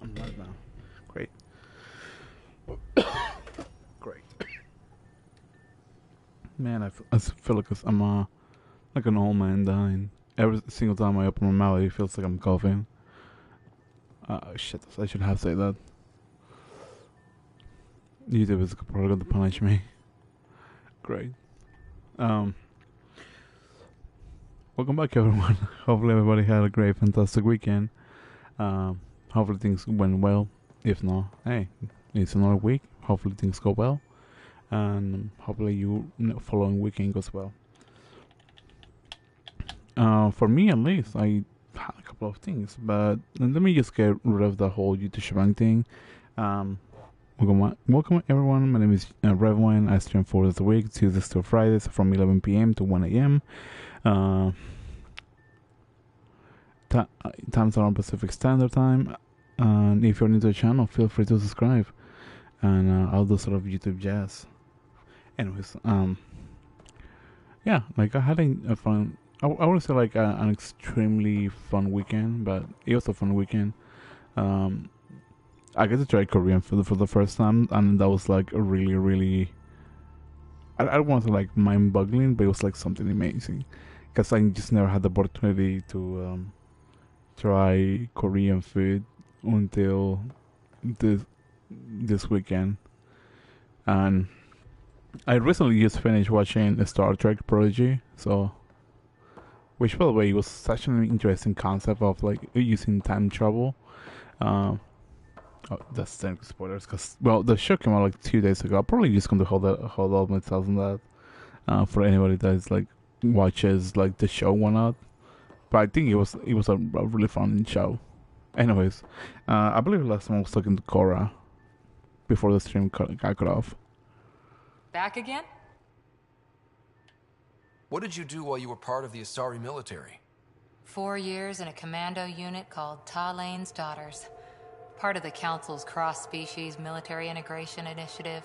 I'm live now. Great. Great. Man, I feel like I'm like an old man dying. Every single time I open my mouth, it feels like I'm coughing. Shit, I should have said that. YouTube is probably going to punish me. Great. Um, Welcome back, everyone. Hopefully, everybody had a great, fantastic weekend. Hopefully, things went well. If not, hey, it's another week. Hopefully, things go well, and hopefully, following weekend goes well. For me, at least, I had a couple of things, but let me just get rid of the whole YouTube shebang thing. Welcome everyone. My name is Revwine. I stream 4 days a week, Tuesdays to Fridays, from 11 p.m. to 1 a.m. Times are on Pacific Standard Time. And if you're new to the channel, feel free to subscribe. And I'll do sort of YouTube jazz. Anyways, yeah, like I had a fun. I would say like an extremely fun weekend, but it was a fun weekend. I got to try Korean food for the first time, and that was like a really. I don't want to like mind-boggling, but it was like something amazing, because I just never had the opportunity to try Korean food until this weekend, and I recently just finished watching Star Trek Prodigy, so which by the way was such an interesting concept of like using time travel. Oh, that's technically spoilers, because well, the show came out like 2 days ago. I'm probably just going to hold out myself on that for anybody that is like watches like the show one out. But I think it was a really fun show. Anyways, I believe last time I was talking to Cora before the stream got cut off. Back again? What did you do while you were part of the Asari military? 4 years in a commando unit called Ta Lane's Daughters. Part of the Council's cross-species military integration initiative.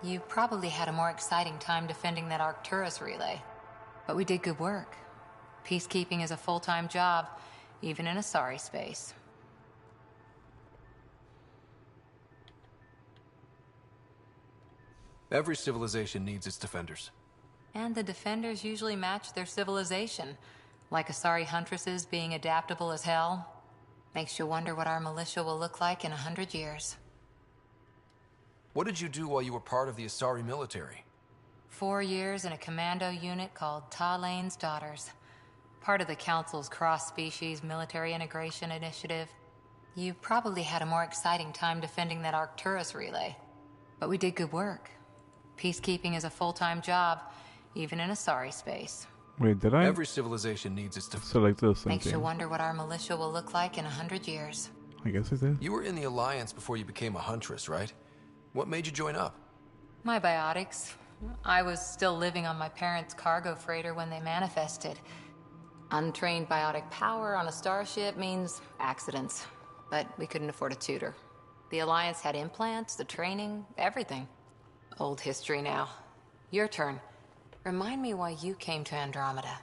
You probably had a more exciting time defending that Arcturus relay. But we did good work. Peacekeeping is a full-time job, even in Asari space. Every civilization needs its defenders. And the defenders usually match their civilization, like Asari huntresses being adaptable as hell. Makes you wonder what our militia will look like in 100 years. What did you do while you were part of the Asari military? 4 years in a commando unit called Ta Lane's Daughters. Part of the Council's cross-species military integration initiative. You probably had a more exciting time defending that Arcturus relay. But we did good work. Peacekeeping is a full-time job, even in Asari space. Wait, did I? Every civilization needs its defenders. Select this. Makes you wonder what our militia will look like in 100 years. I guess it did. You were in the Alliance before you became a huntress, right? What made you join up? My biotics. I was still living on my parents' cargo freighter when they manifested. Untrained biotic power on a starship means accidents. But we couldn't afford a tutor. The Alliance had implants, the training, everything. Old history now. Your turn. Remind me why you came to Andromeda.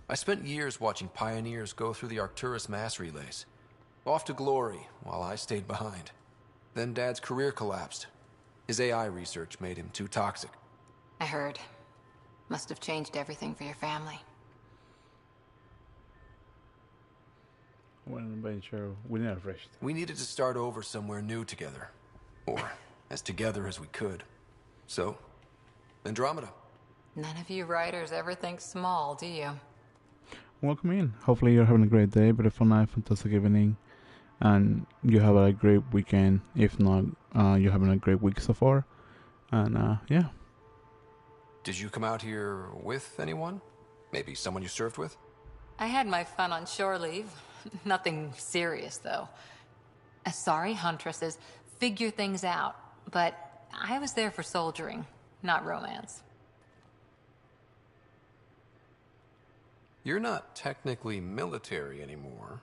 I spent years watching pioneers go through the Arcturus mass relays. Off to glory, while I stayed behind. Then Dad's career collapsed. His AI research made him too toxic. I heard. Must have changed everything for your family. We need a fresh. We needed to start over somewhere new together. Or as together as we could. So, Andromeda. None of you writers ever think small, do you? Welcome in. Hopefully you're having a great day, beautiful night, fantastic evening, and you have a great weekend. If not, you're having a great week so far. And yeah. Did you come out here with anyone? Maybe someone you served with? I had my fun on shore leave. Nothing serious, though. Asari huntresses figure things out, but I was there for soldiering, not romance. You're not technically military anymore.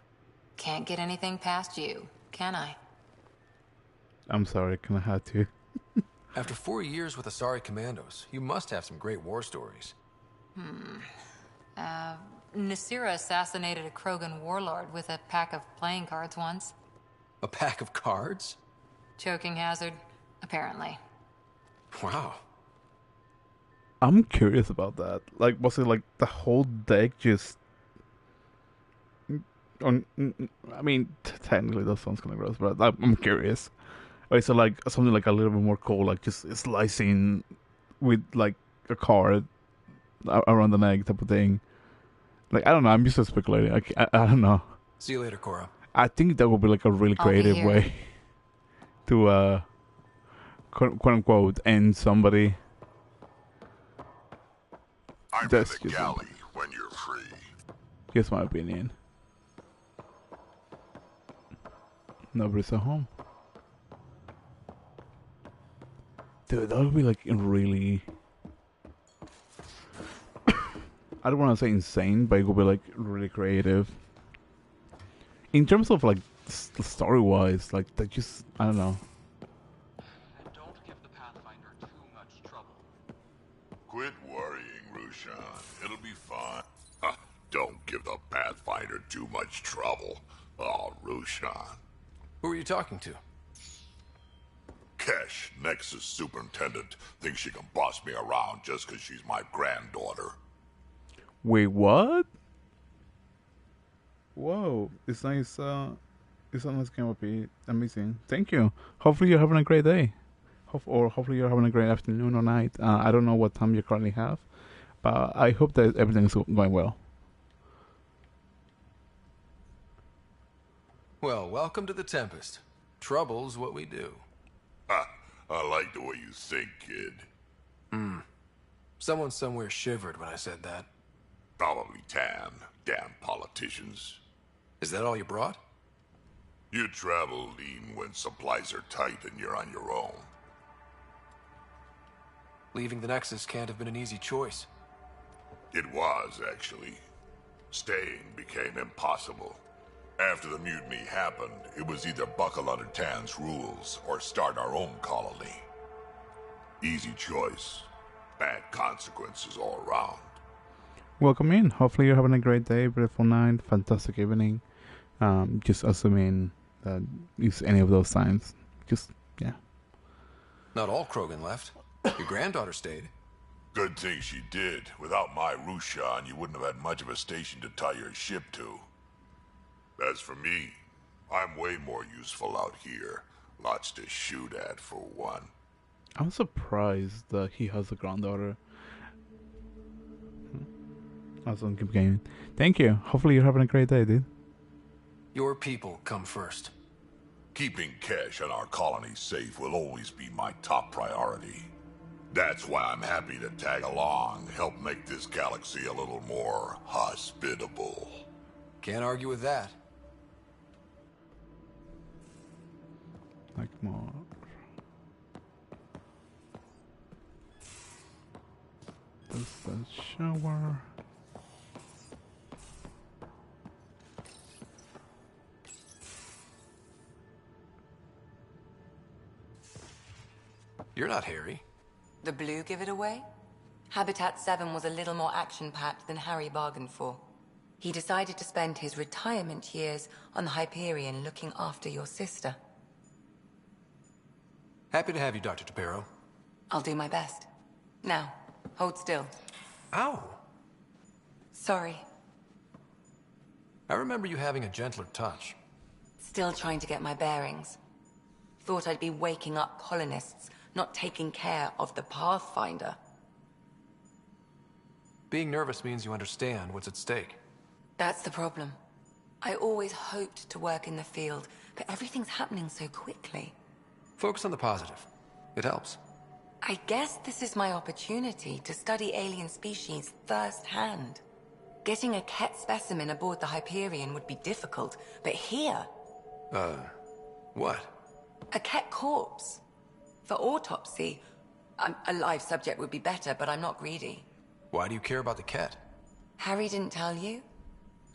Can't get anything past you, can I? I'm sorry, I had to. After 4 years with Asari Commandos, you must have some great war stories. Nasira assassinated a Krogan warlord with a pack of playing cards once. A pack of cards? Choking hazard, apparently. Wow. I'm curious about that. Like, was it like the whole deck just? On, I mean, technically that sounds kind of gross, but I'm curious. Or is it like something like a little bit more cool, like just slicing with like a card around the neck type of thing? Like, I don't know. I'm just speculating. I don't know. See you later, Cora. I think that would be like a really I'll be creative here. way to quote unquote end somebody. I'm That's in the just galley when you're free. Here's my opinion. Nobody's at home. Dude, that would be like really. I don't want to say insane, but it would be like really creative. In terms of like story wise, like that just I don't know. And don't give the Pathfinder too much trouble. Quit worrying, Rushan. It'll be fine. Don't give the Pathfinder too much trouble. Oh, Rushan. Who are you talking to? Kesh, Nexus Superintendent, thinks she can boss me around just because she's my granddaughter. Wait, what? Whoa, it's nice. It's a nice game of it. Amazing. Thank you. Hopefully you're having a great day. Hopefully you're having a great afternoon or night. I don't know what time you currently have, but I hope that everything's going well. Well, welcome to the Tempest. Trouble's what we do. I like the way you think, kid. Someone somewhere shivered when I said that. Probably Tan. Damn politicians. Is that all you brought? You travel lean when supplies are tight and you're on your own. Leaving the Nexus can't have been an easy choice. It was, actually. Staying became impossible. After the mutiny happened, it was either buckle under Tan's rules or start our own colony. Easy choice. Bad consequences all around. Welcome in. Hopefully you're having a great day, beautiful night, fantastic evening. Just assuming that it's any of those signs. Just yeah. Not all Krogan left. Your granddaughter stayed. Good thing she did. Without my Rushan, you wouldn't have had much of a station to tie your ship to. As for me, I'm way more useful out here. Lots to shoot at, for one. I'm surprised that he has a granddaughter. Awesome, keep gaming. Thank you. Hopefully you're having a great day, dude. Your people come first. Keeping Kesh and our colony safe will always be my top priority. That's why I'm happy to tag along, help make this galaxy a little more hospitable. Can't argue with that. Like more. This is shower. You're not Harry. The blue give it away? Habitat 7 was a little more action-packed than Harry bargained for. He decided to spend his retirement years on the Hyperion looking after your sister. Happy to have you, Dr. Tapero. I'll do my best. Now, hold still. Ow! Sorry. I remember you having a gentler touch. Still trying to get my bearings. Thought I'd be waking up colonists, not taking care of the Pathfinder. Being nervous means you understand what's at stake. That's the problem. I always hoped to work in the field, but everything's happening so quickly. Focus on the positive. It helps. I guess this is my opportunity to study alien species firsthand. Getting a Ket specimen aboard the Hyperion would be difficult, but here... What? A Ket corpse. For autopsy, a live subject would be better, but I'm not greedy. Why do you care about the Ket? Harry didn't tell you?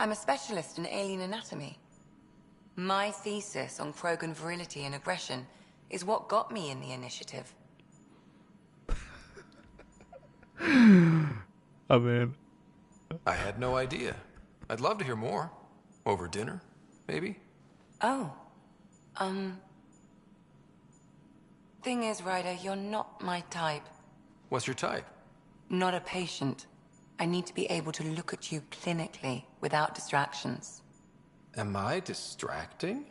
I'm a specialist in alien anatomy. My thesis on Krogan virility and aggression is what got me in the initiative. I mean, I had no idea. I'd love to hear more. Over dinner, maybe? Oh, Thing is, Ryder, you're not my type. What's your type? Not a patient. I need to be able to look at you clinically, without distractions. Am I distracting?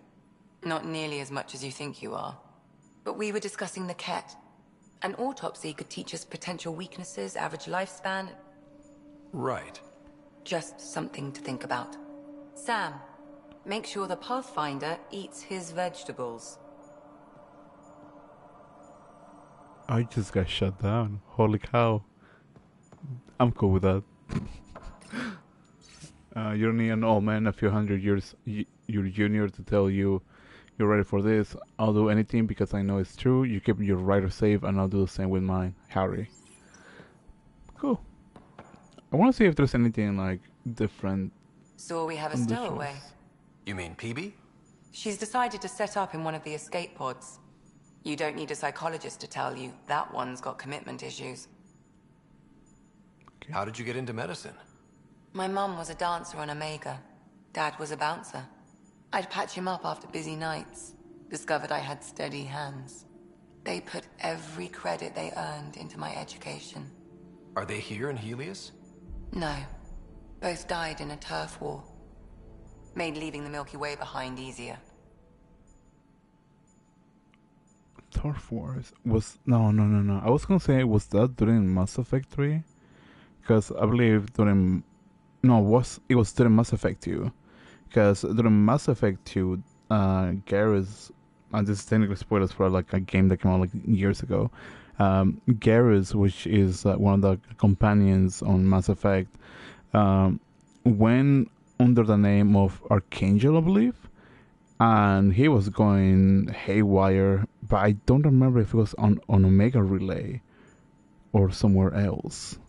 Not nearly as much as you think you are. But we were discussing the Ket. An autopsy could teach us potential weaknesses, average lifespan. Right. Just something to think about. Sam, make sure the Pathfinder eats his vegetables. I just got shut down. Holy cow. I'm cool with that. You don't need an old man a few hundred years your junior to tell you you're ready for this. I'll do anything because I know it's true. You keep your rider safe and I'll do the same with mine, Harry. Cool. I want to see if there's anything like different. So we have a on the stowaway. shows. You mean PB? She's decided to set up in one of the escape pods. You don't need a psychologist to tell you that one's got commitment issues. Okay. How did you get into medicine? My mum was a dancer on Omega. Dad was a bouncer. I'd patch him up after busy nights. Discovered I had steady hands. They put every credit they earned into my education. Are they here in Helios? No. Both died in a turf war. Made leaving the Milky Way behind easier. Turf Wars was no. I was gonna say, was that during Mass Effect 3? Because I believe during it was during Mass Effect 2. Because during Mass Effect 2, Garrus, and this is technically spoilers for like a game that came out like years ago. Garrus, which is one of the companions on Mass Effect, went under the name of Archangel, I believe, and he was going haywire. But I don't remember if it was on Omega Relay or somewhere else.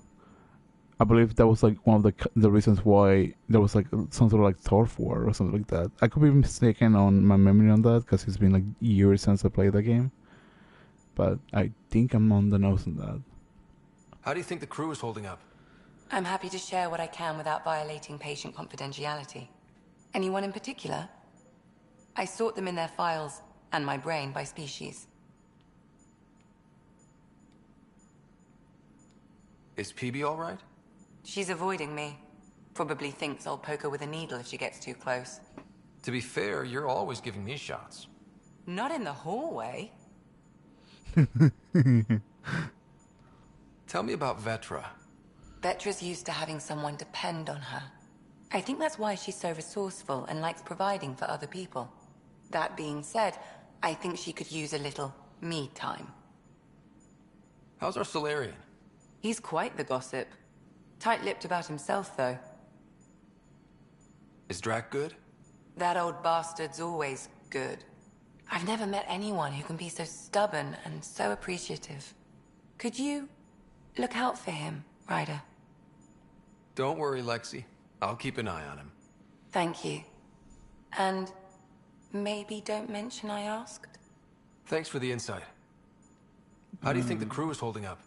I believe that was like one of the reasons why there was like some sort of like turf war or something like that. I could be mistaken on my memory on that because it's been like years since I played the game. But I think I'm on the nose on that. How do you think the crew is holding up? I'm happy to share what I can without violating patient confidentiality. Anyone in particular? I sort them in their files and my brain by species. Is PB all right? She's avoiding me. Probably thinks I'll poke her with a needle if she gets too close. To be fair, you're always giving me shots. Not in the hallway. Tell me about Vetra. Vetra's used to having someone depend on her. I think that's why she's so resourceful and likes providing for other people. That being said, I think she could use a little me time. How's our Solarian? He's quite the gossip. Tight-lipped about himself, though. Is Drac good? That old bastard's always good. I've never met anyone who can be so stubborn and so appreciative. Could you look out for him, Ryder? Don't worry, Lexi. I'll keep an eye on him. Thank you. And maybe don't mention I asked? Thanks for the insight. How do you think the crew is holding up?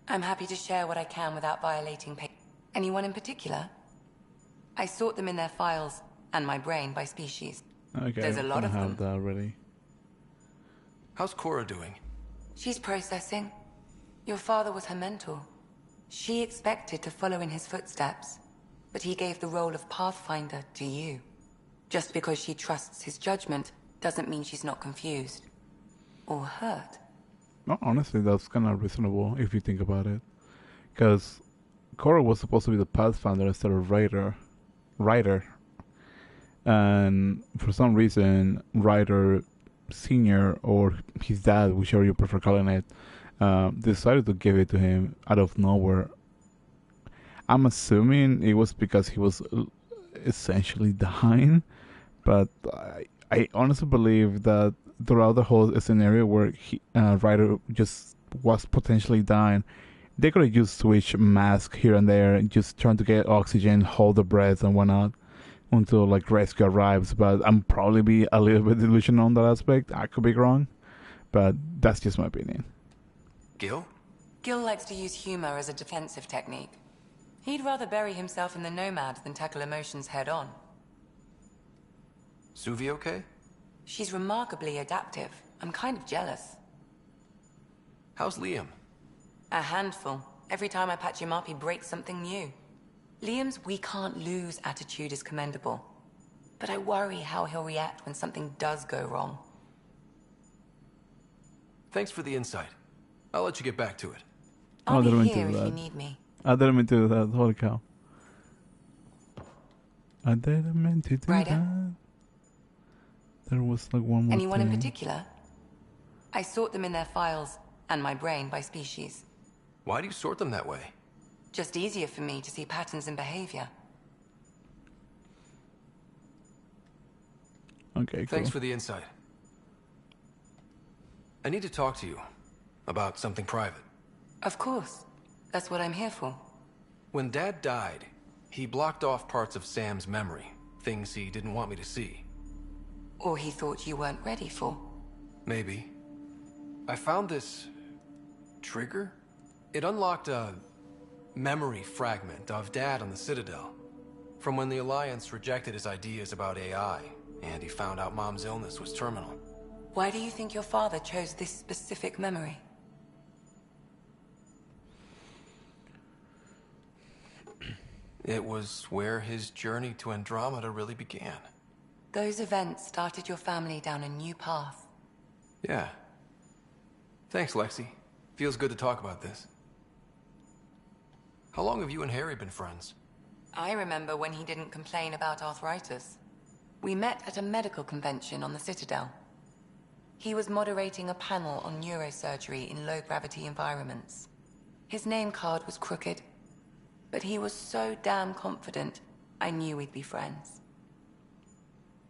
I'm happy to share what I can without violating Anyone in particular? I sort them in their files and my brain by species. Okay, There's a lot of I have them. that already. How's Cora doing? She's processing. Your father was her mentor. She expected to follow in his footsteps, but he gave the role of Pathfinder to you. Just because she trusts his judgment doesn't mean she's not confused. Or hurt. No, honestly, that's kind of reasonable if you think about it. Because Cora was supposed to be the Pathfinder instead of Ryder. And for some reason, Ryder Sr. or his dad, whichever you prefer calling it, decided to give it to him out of nowhere. I'm assuming it was because he was essentially dying, but I honestly believe that throughout the whole scenario where Ryder just was potentially dying, they could have just switched masks here and there, just trying to get oxygen, hold the breath and whatnot until like rescue arrives. But I'm probably be a little bit delusional on that aspect. I could be wrong, but that's just my opinion. Gil? Gil likes to use humor as a defensive technique. He'd rather bury himself in the Nomad than tackle emotions head on. Suvi okay? She's remarkably adaptive. I'm kind of jealous. How's Liam? A handful. Every time I patch him up, he breaks something new. Liam's "we can't lose" attitude is commendable. But I worry how he'll react when something does go wrong. Thanks for the insight. I'll let you get back to it. I'll didn't be mean to here do if you that. need me. I didn't mean to do that. Holy cow. I didn't mean to do Ryder? that. There was like one more Anyone in thing. particular? I sort them in their files, and my brain by species. Why do you sort them that way? Just easier for me to see patterns in behavior. Okay, cool. Thanks for the insight. I need to talk to you about something private. Of course. That's what I'm here for. When Dad died, he blocked off parts of Sam's memory, things he didn't want me to see. Or he thought you weren't ready for. Maybe. I found this trigger. It unlocked a memory fragment of Dad on the Citadel, from when the Alliance rejected his ideas about AI, and he found out Mom's illness was terminal. Why do you think your father chose this specific memory? It was where his journey to Andromeda really began. Those events started your family down a new path. Yeah. Thanks, Lexi. Feels good to talk about this. How long have you and Harry been friends? I remember when he didn't complain about arthritis. We met at a medical convention on the Citadel. He was moderating a panel on neurosurgery in low-gravity environments. His name card was crooked, but he was so damn confident, I knew we'd be friends.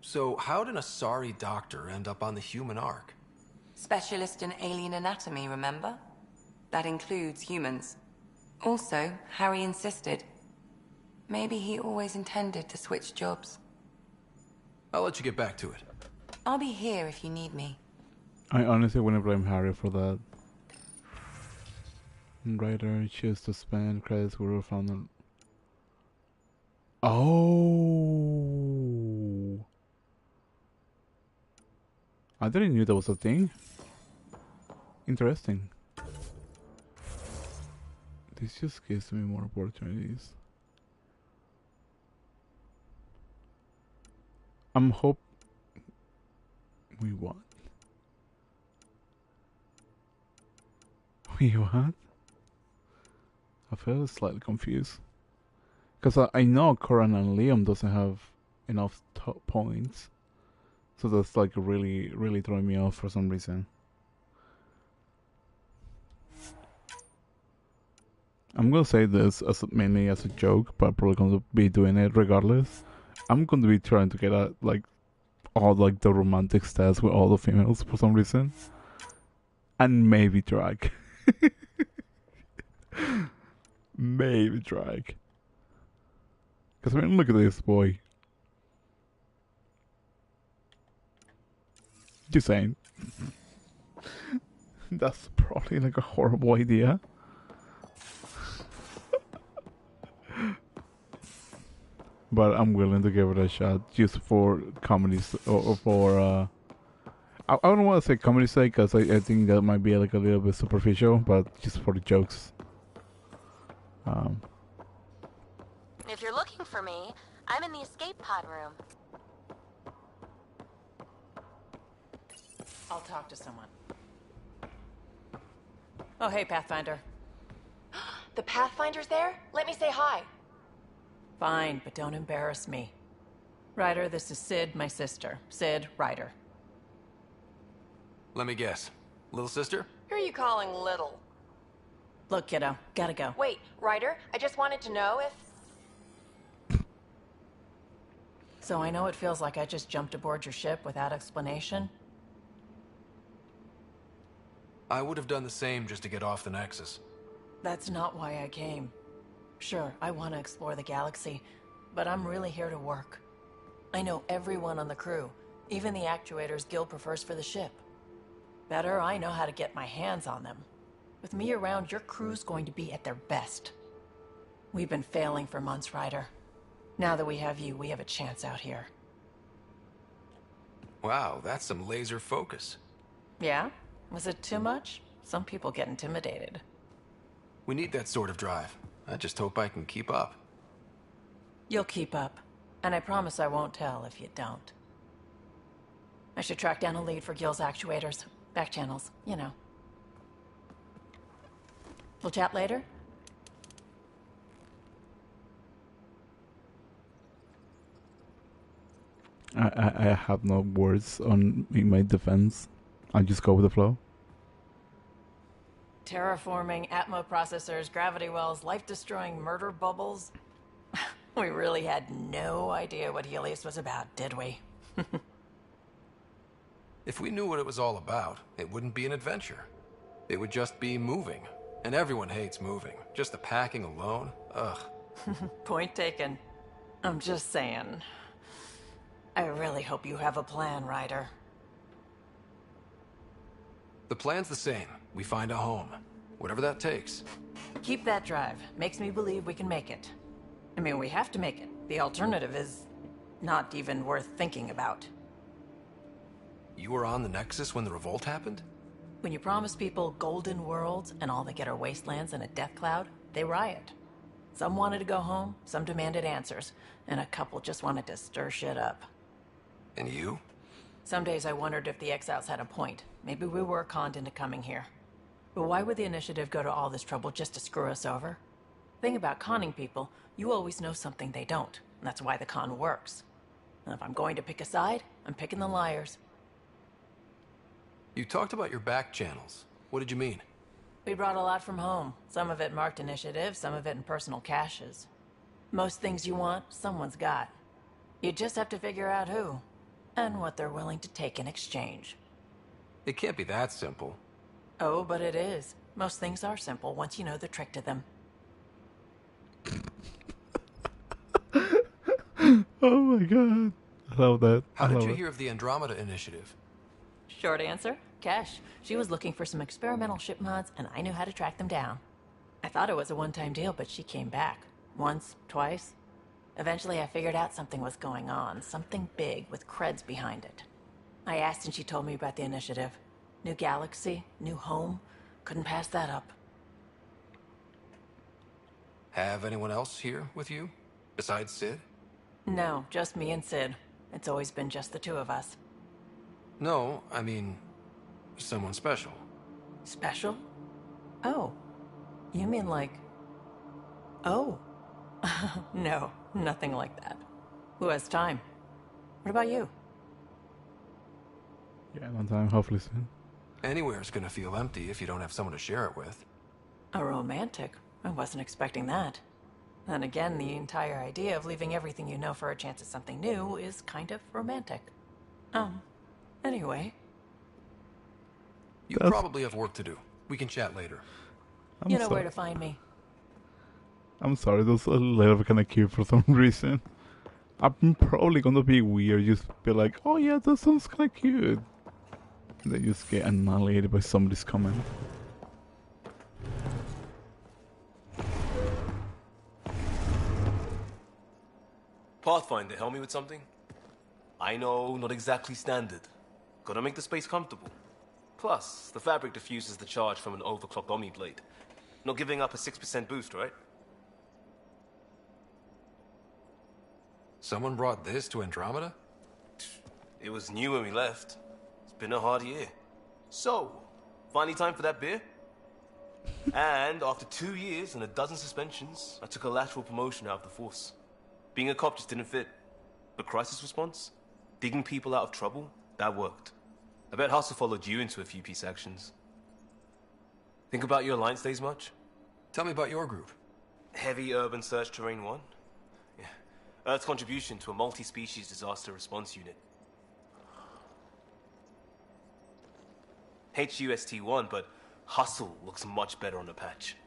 So how did a sorry doctor end up on the human ark? Specialist in alien anatomy, remember? That includes humans. Also, Harry insisted. Maybe he always intended to switch jobs. I'll let you get back to it. I'll be here if you need me. I honestly wouldn't blame Harry for that. Writer choose to spend credits we were found on. Oh, I didn't knew that was a thing. Interesting. This just gives me more opportunities. I'm hope we what? We what? I feel slightly confused. Because I know Coran and Liam doesn't have enough top points. So that's like really, really throwing me off for some reason. I'm gonna say this as mainly as a joke, but I'm probably gonna be doing it regardless. I'm gonna be trying to get at like all like the romantic stats with all the females for some reason. And maybe drag. Maybe drag. Because I mean, look at this boy. Just saying. That's probably like a horrible idea. But I'm willing to give it a shot just for comedies or for I don't want to say comedy sake because I think that might be like a little bit superficial, but just for the jokes. If you're looking for me, I'm in the escape pod room. I'll talk to someone. Oh, hey, Pathfinder. The Pathfinder's there? Let me say hi. Fine, but don't embarrass me. Ryder, this is Sid, my sister. Sid, Ryder. Let me guess. Little sister? Who are you calling little? Look, kiddo, gotta go. Wait, Ryder, I just wanted to know if... So I know it feels like I just jumped aboard your ship without explanation. I would have done the same just to get off the Nexus. That's not why I came. Sure, I want to explore the galaxy, but I'm really here to work. I know everyone on the crew, even the actuators Gil prefers for the ship. Better, I know how to get my hands on them. With me around, your crew's going to be at their best. We've been failing for months, Ryder. Now that we have you, we have a chance out here. Wow, that's some laser focus. Yeah? Was it too much? Some people get intimidated. We need that sort of drive. I just hope I can keep up. You'll keep up. And I promise I won't tell if you don't. I should track down a lead for Gil's actuators. Back channels, you know. We'll chat later? I have no words in my defense. I'll just go with the flow. Terraforming, Atmo processors, gravity wells, life-destroying murder bubbles. We really had no idea what Helios was about, did we? If we knew what it was all about, it wouldn't be an adventure. It would just be moving. And everyone hates moving. Just the packing alone, ugh. Point taken. I'm just saying. I really hope you have a plan, Ryder. The plan's the same. We find a home. Whatever that takes. Keep that drive. Makes me believe we can make it. I mean, we have to make it. The alternative is not even worth thinking about. You were on the Nexus when the revolt happened? When you promise people golden worlds and all they get are wastelands and a death cloud, they riot. Some wanted to go home, some demanded answers, and a couple just wanted to stir shit up. And you? Some days I wondered if the exiles had a point. Maybe we were conned into coming here. But why would the Initiative go to all this trouble just to screw us over? Thing about conning people, you always know something they don't, and that's why the con works. And if I'm going to pick a side, I'm picking the liars. You talked about your back channels. What did you mean? We brought a lot from home. Some of it marked initiative, some of it in personal caches. Most things you want, someone's got. You just have to figure out who, and what they're willing to take in exchange. It can't be that simple. Oh, but it is. Most things are simple once you know the trick to them. Oh my god. I love that. How did you hear of the Andromeda initiative? Short answer, Cash. She was looking for some experimental ship mods, and I knew how to track them down. I thought it was a one-time deal, but she came back. Once, twice. Eventually I figured out something was going on, something big with creds behind it. I asked and she told me about the initiative. New galaxy, new home. Couldn't pass that up. Have anyone else here with you? Besides Sid? No, just me and Sid. It's always been just the two of us. No, I mean, someone special. Special? Oh. You mean like... Oh. No, nothing like that. Who has time? What about you? Yeah, one time, hopefully soon. Anywhere's gonna feel empty if you don't have someone to share it with. A romantic? I wasn't expecting that. Then again, the entire idea of leaving everything you know for a chance at something new is kind of romantic. Anyway. You probably have work to do. We can chat later. You know where to find me. I'm sorry, those a little kind of cute for some reason. I'm probably gonna be weird, just be like, oh yeah, that sounds kind of cute. And then just get annihilated by somebody's comment. Pathfinder, help me with something? I know, not exactly standard. Gotta make the space comfortable. Plus, the fabric diffuses the charge from an overclocked Omni blade. Not giving up a 6% boost, right? Someone brought this to Andromeda? It was new when we left. It's been a hard year. So, finally time for that beer? And after 2 years and a dozen suspensions, I took a lateral promotion out of the force. Being a cop just didn't fit. But crisis response? Digging people out of trouble? That worked. I bet Hustle followed you into a few peace actions. Think about your Alliance days much? Tell me about your group. Heavy Urban Search Terrain 1? Yeah. Earth's contribution to a multi-species disaster response unit. HUST-1, but Hustle looks much better on the patch.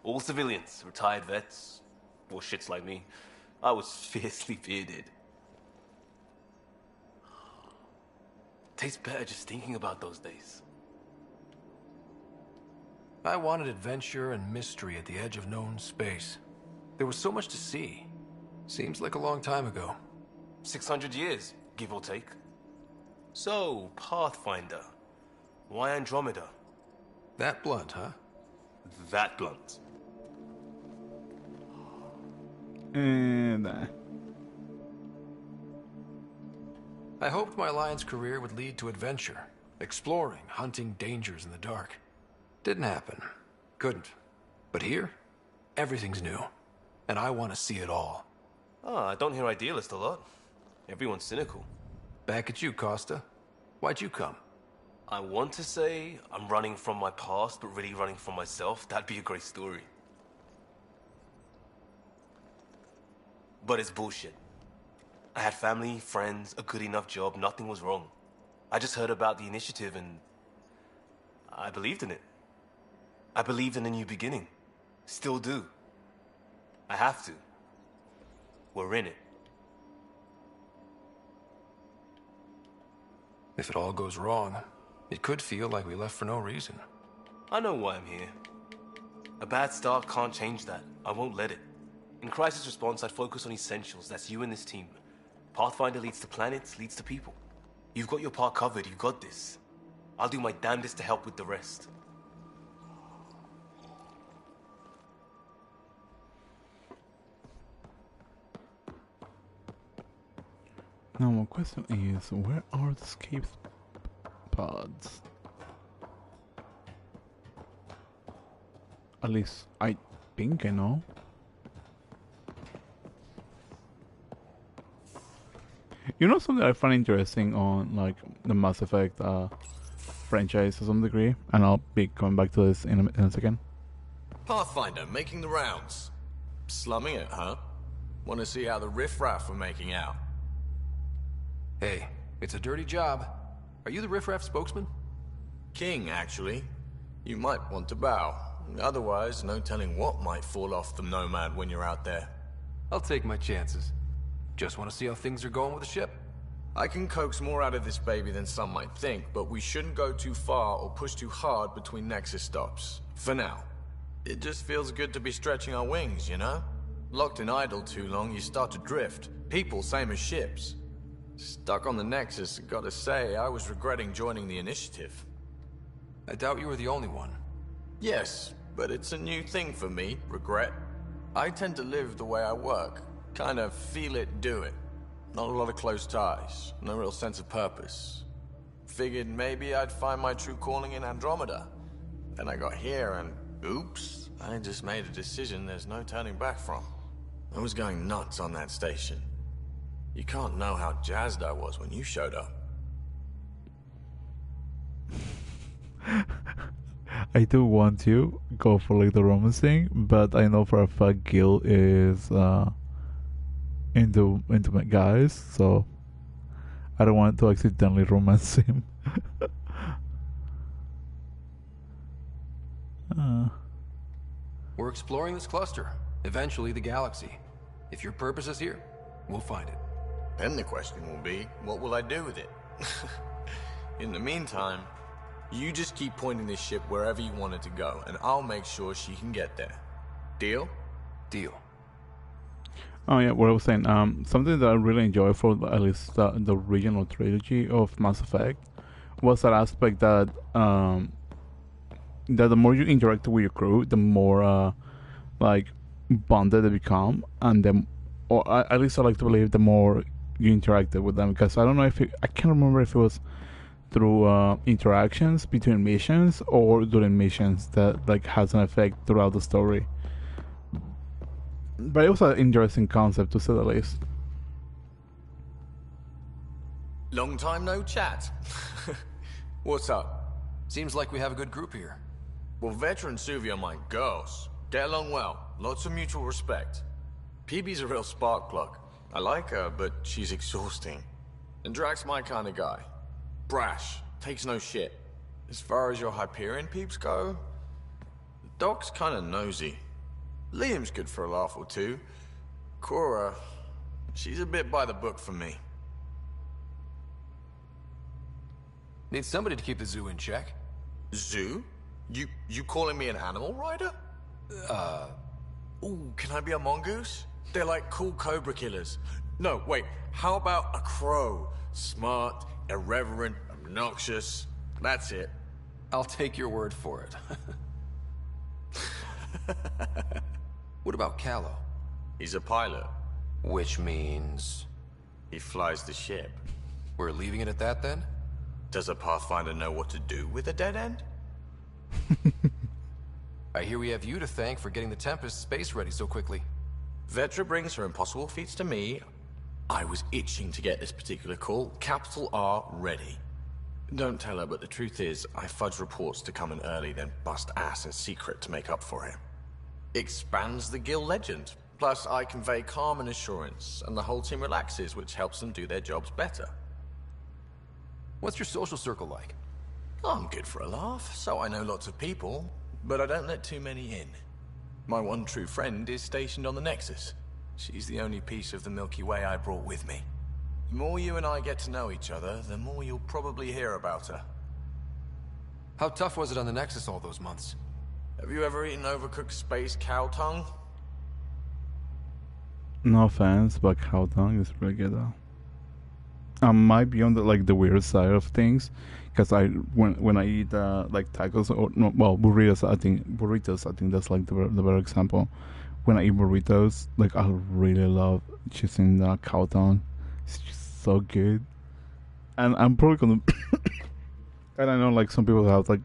All civilians, retired vets, or shits like me. I was fiercely bearded. Tastes better just thinking about those days. I wanted adventure and mystery at the edge of known space. There was so much to see. Seems like a long time ago. 600 years, give or take. So, Pathfinder. Why Andromeda? That blunt, huh? That blunt. And I hoped my Alliance career would lead to adventure, exploring, hunting dangers in the dark. Didn't happen. Couldn't. But here, everything's new. And I want to see it all. I don't hear idealist a lot. Everyone's cynical. Back at you, Costa. Why'd you come? I want to say I'm running from my past, but really running from myself. That'd be a great story. But it's bullshit. I had family, friends, a good enough job, nothing was wrong. I just heard about the initiative and I believed in it. I believed in a new beginning. Still do. I have to. We're in it. If it all goes wrong, it could feel like we left for no reason. I know why I'm here. A bad start can't change that. I won't let it. In crisis response, I'd focus on essentials. That's you and this team. Pathfinder leads to planets, leads to people. You've got your part covered. You've got this. I'll do my damnedest to help with the rest. now my question is, where are the escape pods? At least I think I know. You know something I find interesting on like the Mass Effect franchise to some degree, and I'll be coming back to this in a second. Pathfinder making the rounds. Slumming it, huh? Want to see how the riffraff are making out? Hey, it's a dirty job. Are you the riffraff spokesman? King, actually. You might want to bow. Otherwise, no telling what might fall off the Nomad when you're out there. I'll take my chances. Just want to see how things are going with the ship. I can coax more out of this baby than some might think, but we shouldn't go too far or push too hard between Nexus stops. For now. It just feels good to be stretching our wings, you know? Locked in idle too long, you start to drift. People, same as ships. Stuck on the Nexus, gotta say, I was regretting joining the initiative. I doubt you were the only one. Yes, but it's a new thing for me, regret. I tend to live the way I work. Kind of feel it, do it. Not a lot of close ties, no real sense of purpose. Figured maybe I'd find my true calling in Andromeda. Then I got here and, oops, I just made a decision there's no turning back from. I was going nuts on that station. You can't know how jazzed I was when you showed up. I do want to go for like the romance thing, but I know for a fact Gil is into my guys, so I don't want to accidentally romance him. We're exploring this cluster, eventually the galaxy. If your purpose is here, we'll find it. Then the question will be, what will I do with it? In the meantime, you just keep pointing this ship wherever you want it to go, and I'll make sure she can get there. Deal? Deal. Oh yeah, what I was saying, something that I really enjoy for at least the original trilogy of Mass Effect was that aspect that that the more you interact with your crew, the more like bonded they become, and then, or at least I like to believe, the more you interacted with them. Because I don't know if I can't remember if it was through interactions between missions or during missions that like has an effect throughout the story. But it was an interesting concept, to say the least. Long time no chat. What's up? Seems like we have a good group here. Well, veteran Suvi are my girls. Get along well. Lots of mutual respect. PB's a real spark plug. I like her, but she's exhausting. And Drax's my kind of guy. Brash. Takes no shit. As far as your Hyperion peeps go, the Doc's kind of nosy. Liam's good for a laugh or two. Cora, she's a bit by the book for me. Need somebody to keep the zoo in check. Zoo? You calling me an animal rider? Ooh, can I be a mongoose? They're like cool cobra killers. No, wait, how about a crow? Smart, Irreverent, obnoxious. That's it. I'll take your word for it. What about Callow? He's a pilot. Which means... He flies the ship. We're leaving it at that, then? Does a Pathfinder know what to do with a dead end? I hear we have you to thank for getting the Tempest space ready so quickly. Vetra brings her impossible feats to me. I was itching to get this particular call. Capital R ready. Don't tell her, but the truth is, I fudge reports to come in early, then bust ass in secret to make up for it. Expands the guild legend. Plus, I convey calm and assurance, and the whole team relaxes, which helps them do their jobs better. What's your social circle like? I'm good for a laugh, so I know lots of people, but I don't let too many in. My one true friend is stationed on the Nexus. She's the only piece of the Milky Way I brought with me. The more you and I get to know each other, the more you'll probably hear about her. How tough was it on the Nexus all those months? Have you ever eaten overcooked space cow tongue? No offense, but cow tongue is really good though. I might be on the weird side of things, because when I eat like tacos or no, well, burritos, I think that's like the better example. When I eat burritos, like I really love choosing the cow tongue. It's just so good, and I'm probably gonna. And I know like some people have like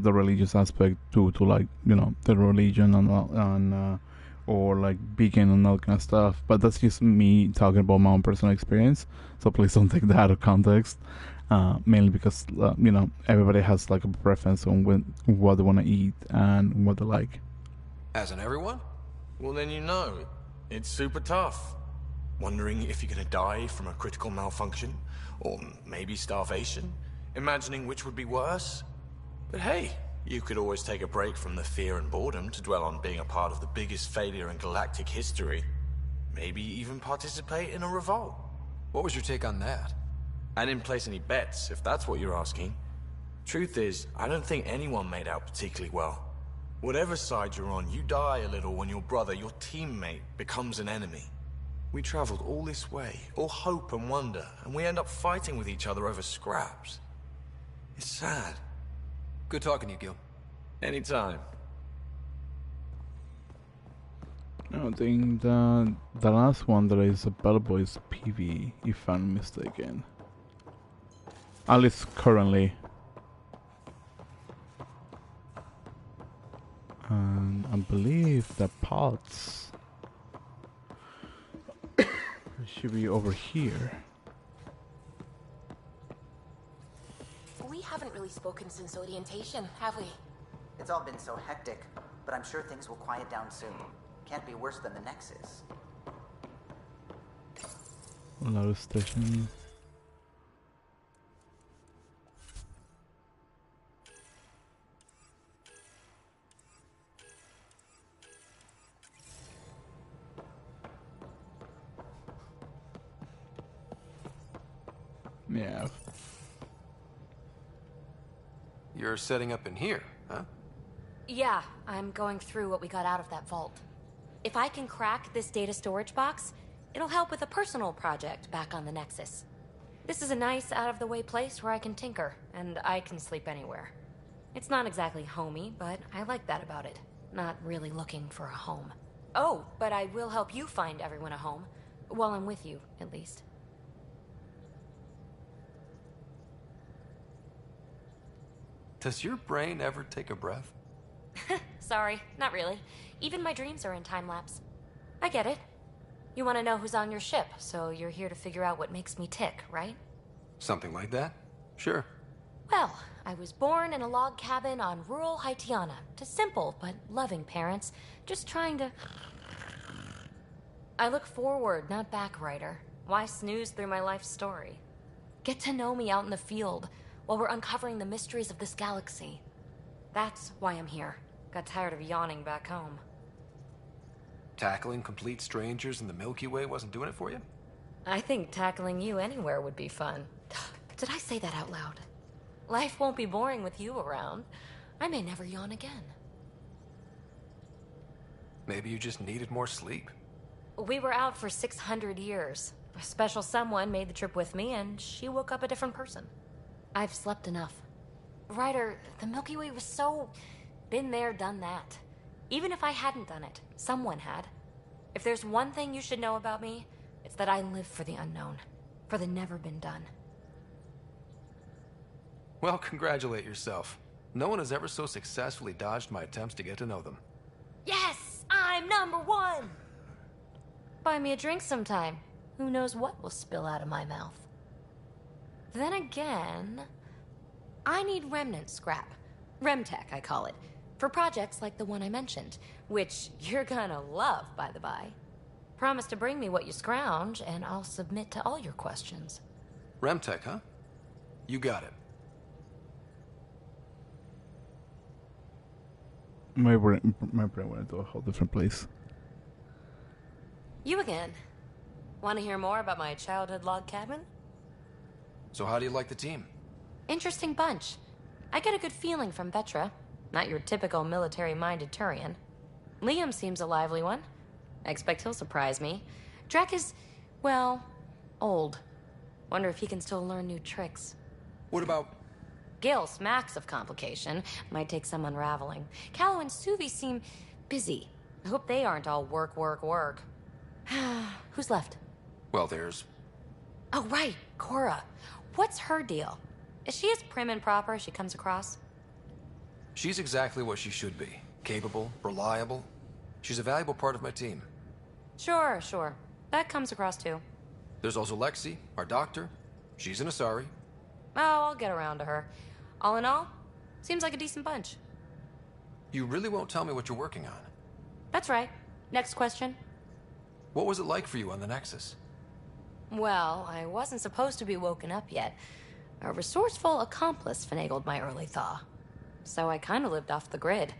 the religious aspect to like the religion and or like vegan and all kind of stuff, but that's just me talking about my own personal experience, so please don't take that out of context, mainly because everybody has like a preference on what they want to eat and what they like. As in everyone? Well, then it's super tough. Wondering if you're gonna die from a critical malfunction, or maybe starvation, imagining which would be worse. But hey, you could always take a break from the fear and boredom to dwell on being a part of the biggest failure in galactic history. Maybe even participate in a revolt. What was your take on that? I didn't place any bets, if that's what you're asking. Truth is, I don't think anyone made out particularly well. Whatever side you're on, you die a little when your brother, your teammate, becomes an enemy. We traveled all this way, all hope and wonder, and we end up fighting with each other over scraps. It's sad. Good talking to you, Gil. Anytime. I think the last one that is available is PV, if I'm mistaken. At least currently. And I believe the pods should be over here. We haven't really spoken since orientation, have we? It's all been so hectic, but I'm sure things will quiet down soon. Can't be worse than the Nexus. Load station. Yeah. You're setting up in here, huh? Yeah, I'm going through what we got out of that vault. If I can crack this data storage box, it'll help with a personal project back on the Nexus. This is a nice, out-of-the-way place where I can tinker, and I can sleep anywhere. It's not exactly homey, but I like that about it. Not really looking for a home. Oh, but I will help you find everyone a home. While I'm with you, at least. Does your brain ever take a breath? Sorry, not really. Even my dreams are in time-lapse. I get it. You want to know who's on your ship, so you're here to figure out what makes me tick, right? Something like that? Sure. Well, I was born in a log cabin on rural Haitiana to simple but loving parents, just trying to... I look forward, not back, writer. Why snooze through my life story? Get to know me out in the field while we're uncovering the mysteries of this galaxy. That's why I'm here. Got tired of yawning back home. Tackling complete strangers in the Milky Way wasn't doing it for you? I think tackling you anywhere would be fun. Did I say that out loud? Life won't be boring with you around. I may never yawn again. Maybe you just needed more sleep. We were out for 600 years. A special someone made the trip with me, and she woke up a different person. I've slept enough. Ryder, the Milky Way was so... been there, done that. Even if I hadn't done it, someone had. If there's one thing you should know about me, it's that I live for the unknown. For the never been done. Well, congratulate yourself. No one has ever so successfully dodged my attempts to get to know them. Yes! I'm #1! Buy me a drink sometime. Who knows what will spill out of my mouth. Then again, I need remnant scrap. Remtech, I call it. For projects like the one I mentioned, which you're gonna love, by the by. Promise to bring me what you scrounge, and I'll submit to all your questions. Remtech, huh? You got it. My brain went to a whole different place. You again. Want to hear more about my childhood log cabin? So how do you like the team? Interesting bunch. I get a good feeling from Vetra. Not your typical military-minded Turian. Liam seems a lively one. I expect he'll surprise me. Drek is, well, old. Wonder if he can still learn new tricks. What about... Gil smacks of complication. Might take some unraveling. Callow and Suvi seem busy. I hope they aren't all work, work, work. Who's left? Well, there's... Oh, right, Cora. What's her deal? Is she as prim and proper as she comes across? She's exactly what she should be. Capable, reliable. She's a valuable part of my team. Sure. That comes across too. There's also Lexi, our doctor. She's an Asari. Oh, I'll get around to her. All in all, seems like a decent bunch. You really won't tell me what you're working on? That's right. Next question. What was it like for you on the Nexus? Well, I wasn't supposed to be woken up yet. A resourceful accomplice finagled my early thaw. So I kind of lived off the grid.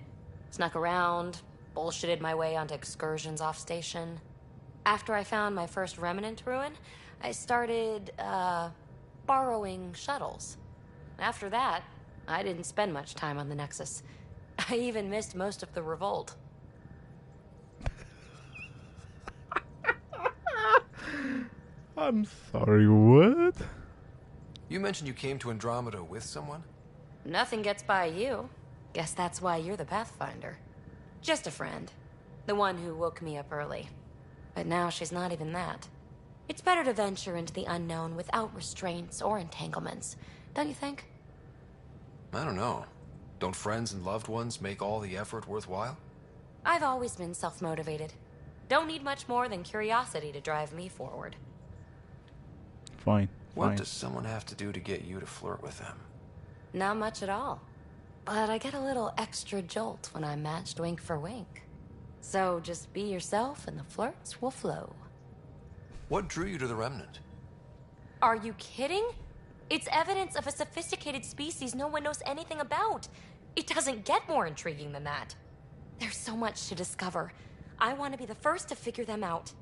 Snuck around, bullshitted my way onto excursions off station. After I found my first remnant ruin, I started, borrowing shuttles. After that, I didn't spend much time on the Nexus. I even missed most of the revolt. I'm sorry, what? You mentioned you came to Andromeda with someone? Nothing gets by you. Guess that's why you're the Pathfinder. Just a friend. The one who woke me up early. But now she's not even that. It's better to venture into the unknown without restraints or entanglements, don't you think? I don't know. Don't friends and loved ones make all the effort worthwhile? I've always been self-motivated. Don't need much more than curiosity to drive me forward. Fine. What does someone have to do to get you to flirt with them? Not much at all. But I get a little extra jolt when I'm matched wink for wink. So just be yourself and the flirts will flow. What drew you to the Remnant? Are you kidding? It's evidence of a sophisticated species no one knows anything about. It doesn't get more intriguing than that. There's so much to discover. I want to be the first to figure them out.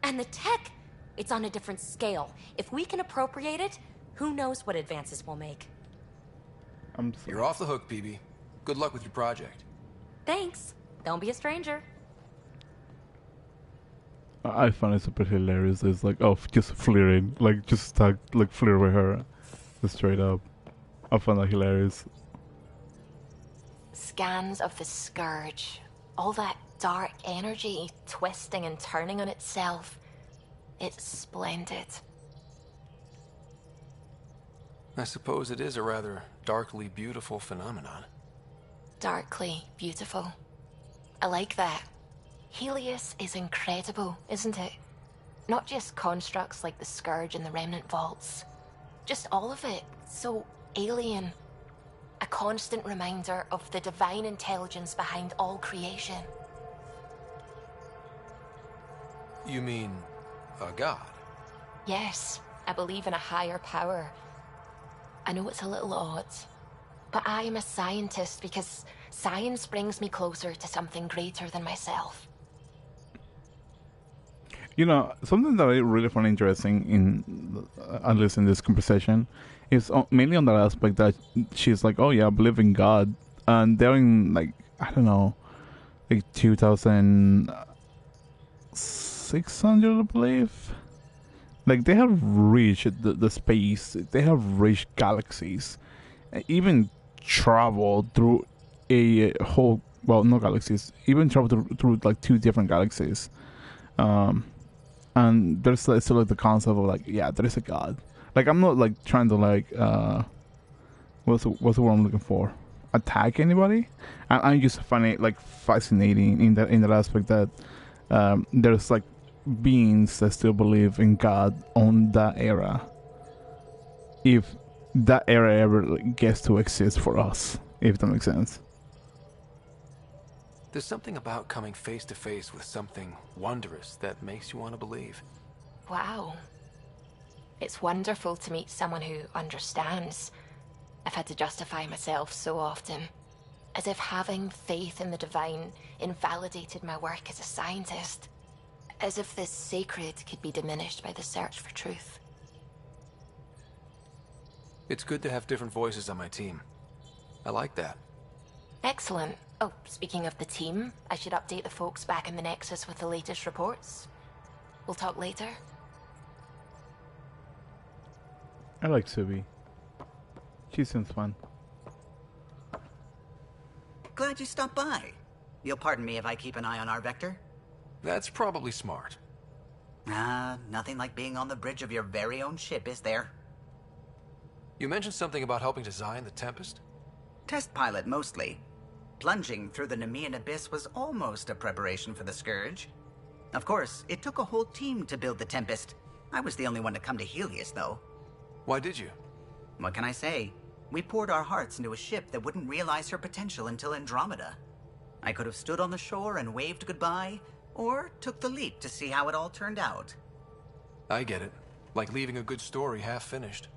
And the tech, it's on a different scale. If we can appropriate it, who knows what advances we'll make. I'm sorry. You're off the hook, PB. Good luck with your project. Thanks. Don't be a stranger. I find it super hilarious. It's like, oh, just flirting. Like, just start, like, flirt with her. Just straight up. I find that hilarious. Scans of the Scourge. All that dark energy twisting and turning on itself. It's splendid. I suppose it is a rather darkly beautiful phenomenon. Darkly beautiful. I like that. Helios is incredible, isn't it? Not just constructs like the Scourge and the Remnant Vaults. Just all of it. So alien. A constant reminder of the divine intelligence behind all creation. You mean a god? Yes, I believe in a higher power. I know it's a little odd, but I am a scientist because science brings me closer to something greater than myself. You know, something that I really find interesting in, at least in this conversation, is mainly on that aspect that she's like, oh yeah, I believe in God. And they're in, like, I don't know, like 2,600, I believe. Like they have reached the space, they have reached galaxies, even traveled through a whole, well, no galaxies, even traveled through like 2 different galaxies. Um, and there's like, still like the concept of like, yeah, there is a god. Like I'm not like trying to like what's the word I'm looking for? Attack anybody. I'm just finding it like fascinating in that aspect that there's like beings that still believe in God on that era. If that era ever like, gets to exist for us, if that makes sense. There's something about coming face to face with something wondrous that makes you want to believe. Wow. It's wonderful to meet someone who understands. I've had to justify myself so often, as if having faith in the divine invalidated my work as a scientist, as if this sacred could be diminished by the search for truth. It's good to have different voices on my team. I like that. Excellent. Oh, speaking of the team, I should update the folks back in the Nexus with the latest reports. We'll talk later. I like Subi. She seems fun. Glad you stopped by. You'll pardon me if I keep an eye on our vector? That's probably smart. Nothing like being on the bridge of your very own ship, is there? You mentioned something about helping design the Tempest? Test pilot, mostly. Plunging through the Nemean abyss was almost a preparation for the Scourge. Of course, it took a whole team to build the Tempest. I was the only one to come to Helios, though. Why did you? What can I say? We poured our hearts into a ship that wouldn't realize her potential until Andromeda. I could have stood on the shore and waved goodbye, or took the leap to see how it all turned out. I get it. Like leaving a good story half finished.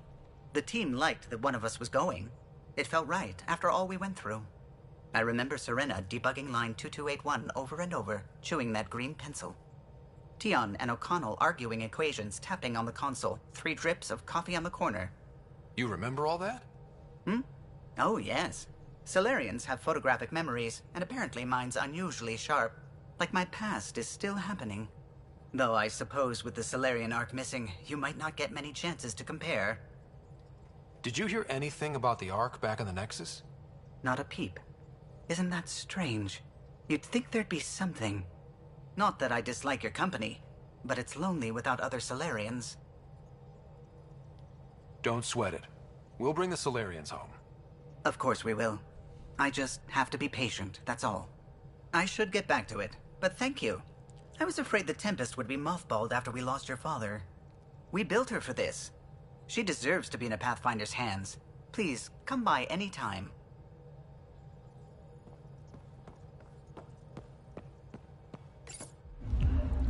The team liked that one of us was going. It felt right after all we went through. I remember Serena debugging line 2281 over and over, chewing that green pencil. Tion and O'Connell arguing equations, tapping on the console, 3 drips of coffee on the corner. You remember all that? Oh, yes. Solarians have photographic memories, and apparently mine's unusually sharp. Like my past is still happening. Though I suppose with the Solarian arc missing, you might not get many chances to compare. Did you hear anything about the Ark back in the Nexus? Not a peep. Isn't that strange? You'd think there'd be something. Not that I dislike your company, but it's lonely without other Solarians. Don't sweat it. We'll bring the Solarians home. Of course we will. I just have to be patient, that's all. I should get back to it, but thank you. I was afraid the Tempest would be mothballed after we lost your father. We built her for this. She deserves to be in a Pathfinder's hands. Please, come by any time.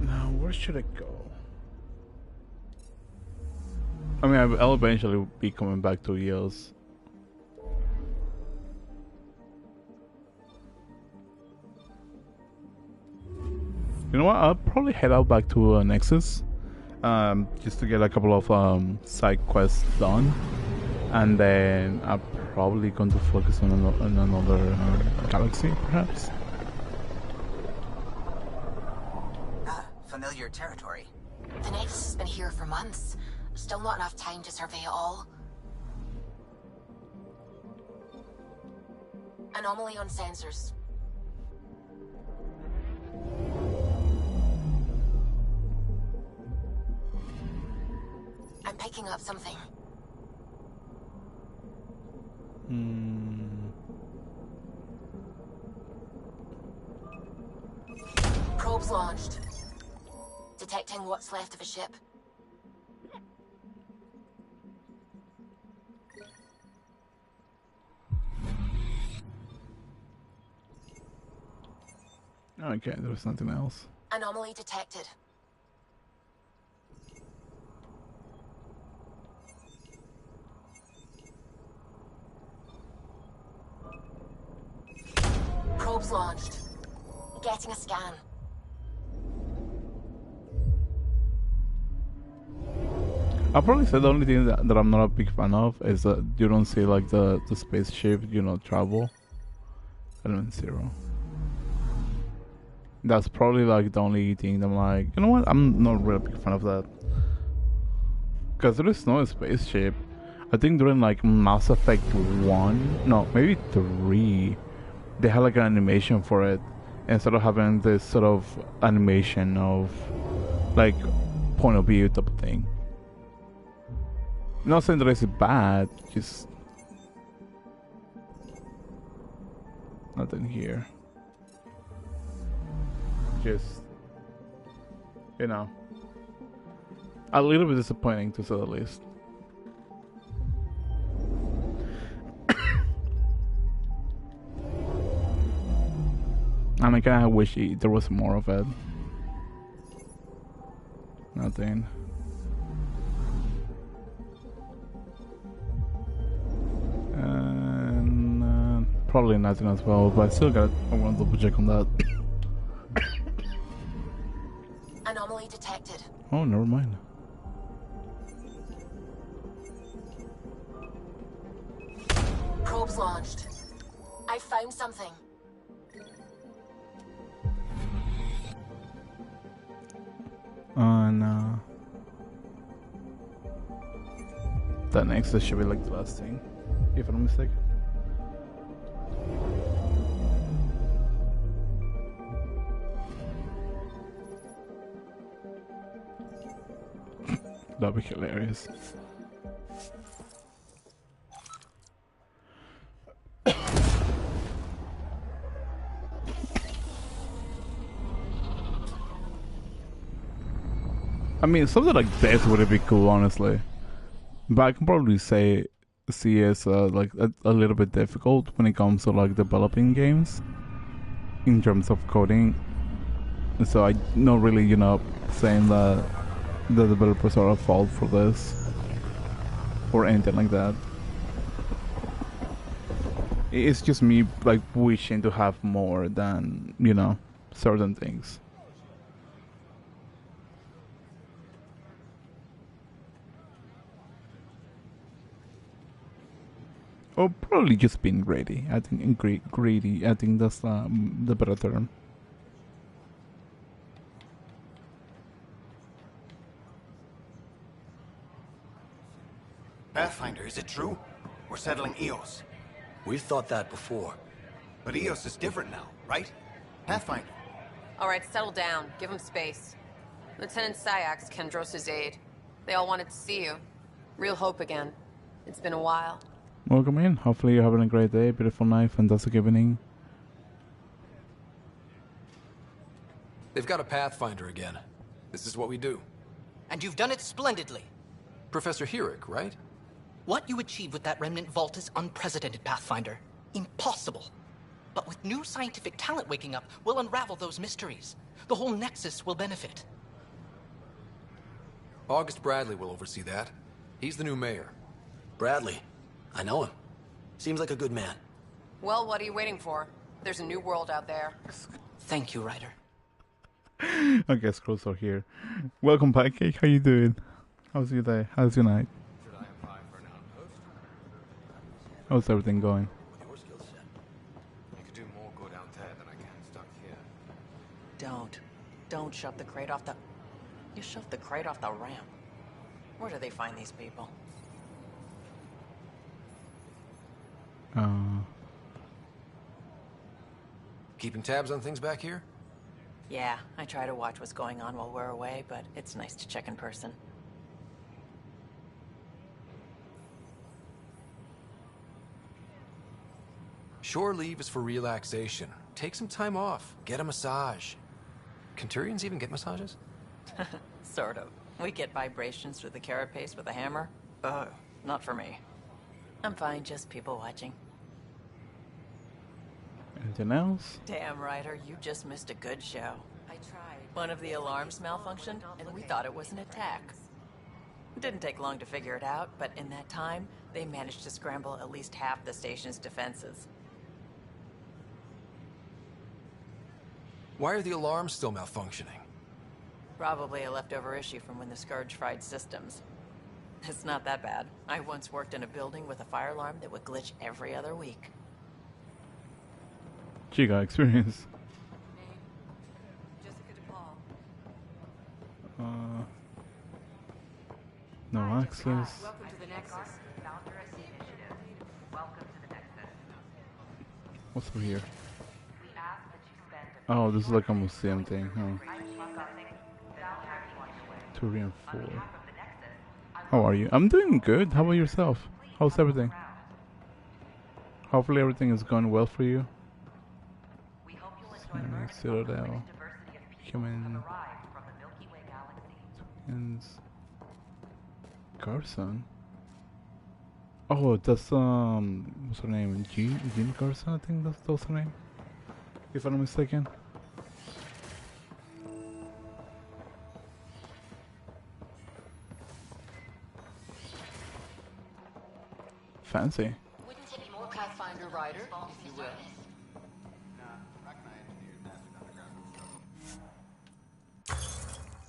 Now, where should I go? I mean, I'll eventually be coming back to EOS. You know what? I'll probably head out back to Nexus, just to get a couple of side quests done, and then I'm probably going to focus on another galaxy, perhaps. Familiar territory. The Nexus has been here for months. Still not enough time to survey it all. Anomaly on sensors. I'm picking up something. Probes launched. Detecting what's left of a ship. Okay, there was something else. Anomaly detected. Probes launched. Getting a scan. I'll probably say the only thing that I'm not a big fan of is that you don't see like the spaceship, travel. Element 0. That's probably like the only thing that I'm like, you know what? I'm not really a big fan of that. Because there is no spaceship. I think during like Mass Effect 1, no, maybe 3, they had like an animation for it. Instead of having this sort of animation of like point of view type of thing. Not saying that it's bad, just nothing here. Just, you know, a little bit disappointing to say the least. I mean, kind of wish there was more of it. Nothing. And probably nothing as well, but I still got. I want to double check on that. Anomaly detected. Oh, never mind. Probes launched. I found something. And that next should be like the last thing, if I'm not mistaken. That'd be hilarious. I mean, something like this would be cool, honestly. But I can probably see it's like a little bit difficult when it comes to like developing games in terms of coding. So I'm not really, you know, saying that the developers are at fault for this or anything like that. It's just me like wishing to have more than, you know, certain things. Or probably just being greedy. I think greedy. I think that's the better term. Pathfinder, is it true? We're settling Eos. We've thought that before. But Eos is different now, right? Pathfinder. All right, settle down. Give him space. Lieutenant Syax, Kendros' aide. They all wanted to see you. Real hope again. It's been a while. Welcome in. Hopefully you're having a great day, beautiful night, fantastic evening. They've got a Pathfinder again. This is what we do. And you've done it splendidly. Professor Herrick, right? What you achieved with that remnant vault is unprecedented, Pathfinder. Impossible. But with new scientific talent waking up, we'll unravel those mysteries. The whole Nexus will benefit. August Bradley will oversee that. He's the new mayor. Bradley. I know him. Seems like a good man. Well, what are you waiting for? There's a new world out there. Thank you, Ryder. I guess Crows are here. Welcome, Pancake. How you doing? How's your day? How's your night? How's everything going? Your skill set. You could do more good out there than I can stuck here. Don't shove the crate off the... You shoved the crate off the ramp. Where do they find these people? Keeping tabs on things back here? Yeah, I try to watch what's going on while we're away, but it's nice to check in person. Shore leave is for relaxation. Take some time off. Get a massage. Centurions even get massages? Sort of. We get vibrations through the carapace with a hammer. Not for me. I'm fine, just people watching. Anything else? Damn, Ryder, you just missed a good show. I tried. One of the alarms malfunctioned, and we thought it was an attack. It didn't take long to figure it out, but in that time, they managed to scramble at least half the station's defenses. Why are the alarms still malfunctioning? Probably a leftover issue from when the Scourge fried systems. It's not that bad. I once worked in a building with a fire alarm that would glitch every other week. She got experience. No access. Welcome to the Nexus. What's over here? Oh, this is like a museum thing, huh? 2 and 4. How are you? I'm doing good. How about yourself? How's everything? Hopefully everything is going well for you. Citadel. Human. Twins. Garson. Oh, that's what's her name? Jean Garson, I think that's her name. If I'm not mistaken. Fancy. Wouldn't it be more Pathfinder Rider, if you will?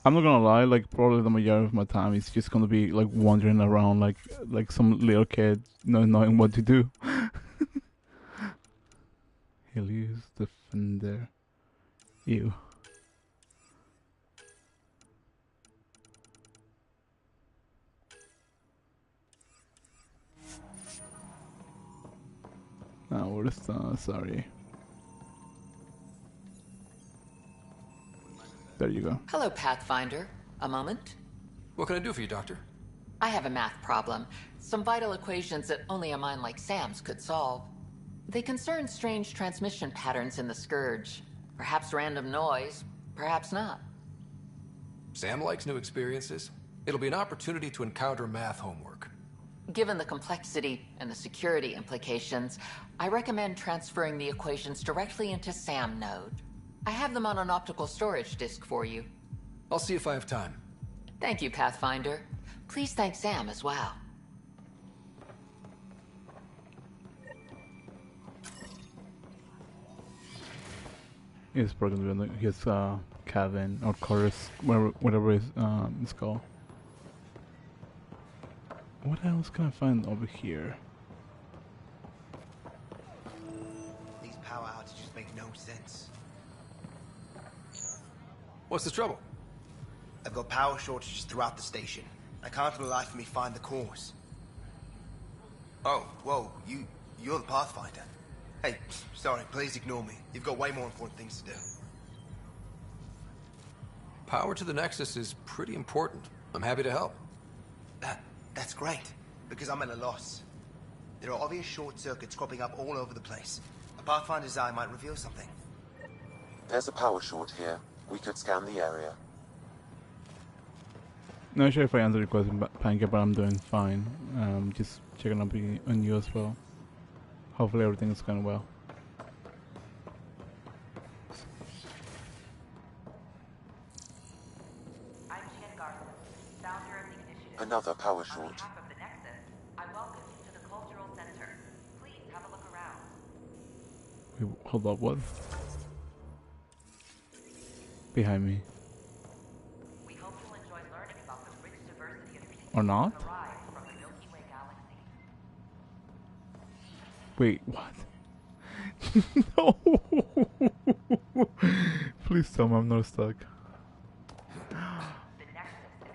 I'm not gonna lie, like probably the majority of my time is just gonna be like wandering around like some little kid, not knowing what to do. He'll use Defender. Ew. Now what is sorry. There you go. Hello, Pathfinder. A moment? What can I do for you, Doctor? I have a math problem. Some vital equations that only a mind like Sam's could solve. They concern strange transmission patterns in the Scourge. Perhaps random noise, perhaps not. Sam likes new experiences. It'll be an opportunity to encounter math homework. Given the complexity and the security implications, I recommend transferring the equations directly into SAM node. I have them on an optical storage disk for you. I'll see if I have time. Thank you, Pathfinder. Please thank Sam as well. He's probably gonna be in his cabin or quarters, whatever it's called. What else can I find over here? These power outages make no sense. What's the trouble? I've got power shortages throughout the station. I can't for the life of me find the cause. Oh, whoa, you're the Pathfinder. Hey, sorry, please ignore me. You've got way more important things to do. Power to the Nexus is pretty important. I'm happy to help. That's great, because I'm at a loss. There are obvious short circuits cropping up all over the place. A Pathfinder's eye might reveal something. There's a power short here. We could scan the area. Not sure if I answered your question, Panka, but I'm doing fine. Just checking up on you as well. Hopefully everything is going well. Another power short. Wait, hold up, what? Behind me. Or not? Wait, what? No! Please tell me I'm not stuck.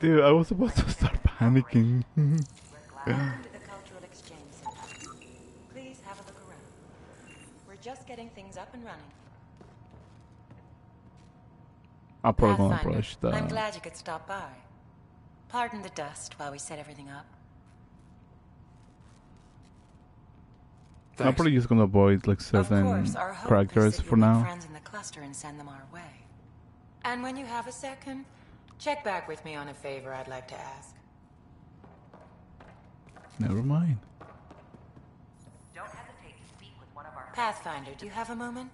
Dude, I was about to start panicking. Welcome to the Cultural Exchange Center. Please have a look around. We're just getting things up and running. I'll probably gonna Pathfinder, brush the... I'm glad you could stop by. Pardon the dust while we set everything up. I'm probably just gonna avoid like certain Of course, our hope characters is that for you'll make now. friends in the cluster and send them our way. And when you have a second, check back with me on a favor I'd like to ask. Never mind. Don't hesitate to speak with one of our... Pathfinder, do you have a moment?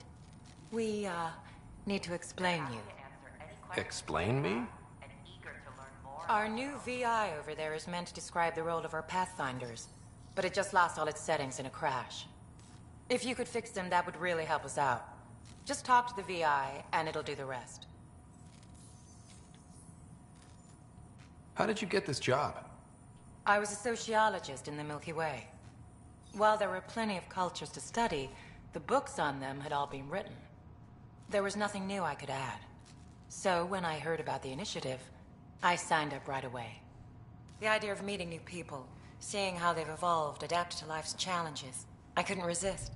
We, need to explain you. Explain me? Our new VI over there is meant to describe the role of our Pathfinders, but it just lost all its settings in a crash. If you could fix them, that would really help us out. Just talk to the VI, and it'll do the rest. How did you get this job? I was a sociologist in the Milky Way. While there were plenty of cultures to study, the books on them had all been written. There was nothing new I could add. So when I heard about the initiative, I signed up right away. The idea of meeting new people, seeing how they've evolved, adapted to life's challenges. I couldn't resist.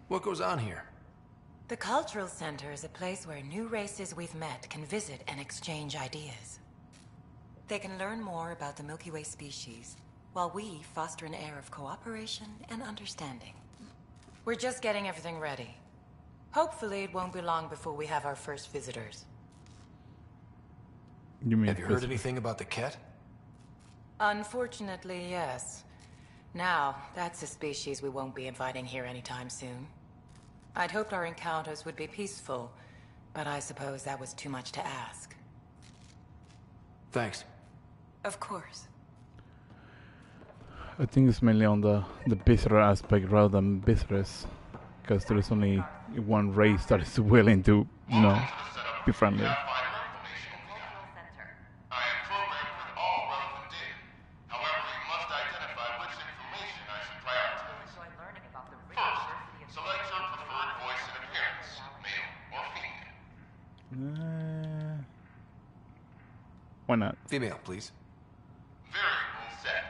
What goes on here? The Cultural Center is a place where new races we've met can visit and exchange ideas. They can learn more about the Milky Way species, while we foster an air of cooperation and understanding. We're just getting everything ready. Hopefully it won't be long before we have our first visitors. You mean Have you heard anything about the Ket? Unfortunately, yes. Now, that's a species we won't be inviting here anytime soon. I'd hoped our encounters would be peaceful, but I suppose that was too much to ask. Thanks. Of course. I think it's mainly on the visitor aspect rather than visitors, because there is only one race that is willing to, you know, be friendly. Why not? Female, please. Variable set.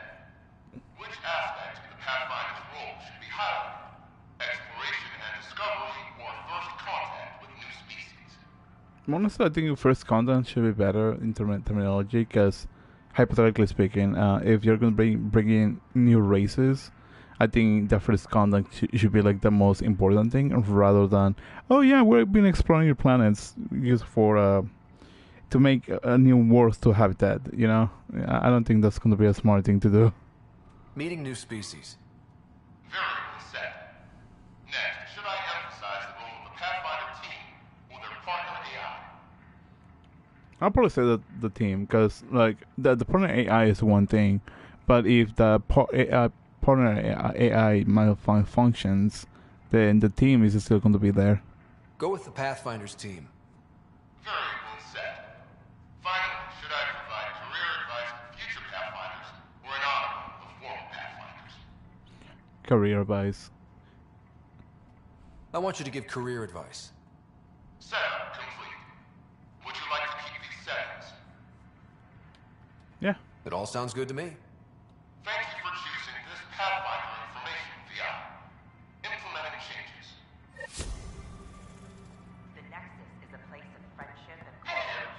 Which aspect of the Pathfinder's role should be highlighted? Exploration and discovery, or first contact with new species? Honestly, I think first contact should be better in terminology, because hypothetically speaking, if you're going to bring in new races, I think the first contact should be like the most important thing, rather than, oh yeah, we've been exploring your planets used for to make a new world to habitat. You know, I don't think that's going to be a smart thing to do. Meeting new species. Variable set. Next, should I emphasize the role of the Pathfinder team or their partner AI? I'll probably say that the team, because like the partner AI is one thing, but if the partner AI malfunctions, then the team is still going to be there. Go with the Pathfinder's team. Variable set. Finally, should I provide career advice for future Pathfinders or an honor of former Pathfinders? Career advice. I want you to give career advice. Setup complete. Would you like to keep these settings? Yeah. It all sounds good to me. Thank you for choosing this Pathfinder information VI. Implementing changes. The Nexus is a place of friendship and Hello.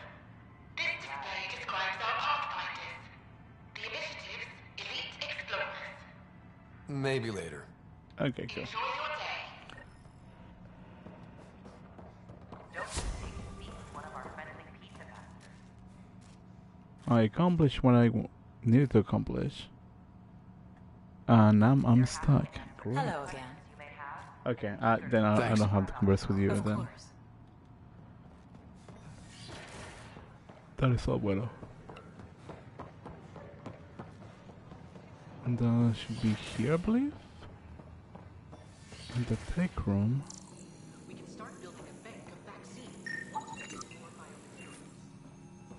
This display describes our Pathfinders. The initiative's elite explorers. Maybe later. Okay, cool. Enjoy your day. Don't hesitate to speak with one of our friendly peace ambassadors. I accomplished what I needed to accomplish. And I'm stuck. Great. Hello again. Okay, then I don't have to converse with you Of then. course. That is all bueno. And should be here, I believe. In the tech room. We can start building a bank of vaccines.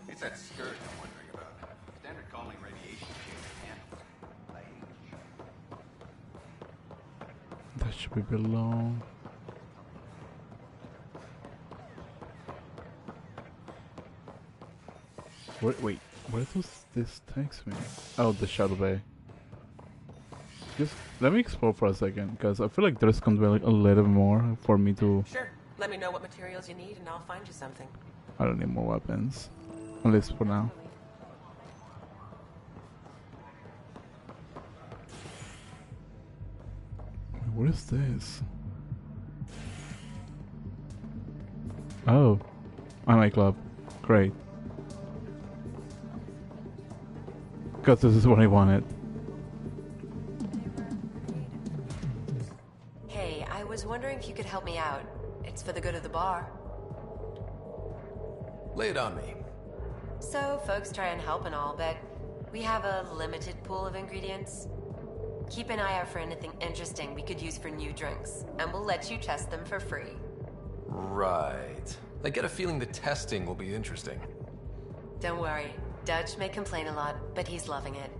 It's that skirt I'm wondering about. Standard calling radiation shield. That should be below. Wait, where does this takes me? Oh, the Shadow Bay. Just let me explore for a second, because I feel like there's gonna be like a little more for me to. Sure. Let me know what materials you need and I'll find you something. I don't need more weapons, at least for now. What is this? Oh, my club. Great. Because this is what I wanted. Hey, I was wondering if you could help me out. It's for the good of the bar. Lay it on me. So, folks try and help and all, but we have a limited pool of ingredients. Keep an eye out for anything interesting we could use for new drinks, and we'll let you test them for free. Right. I get a feeling the testing will be interesting. Don't worry. Dutch may complain a lot, but he's loving it.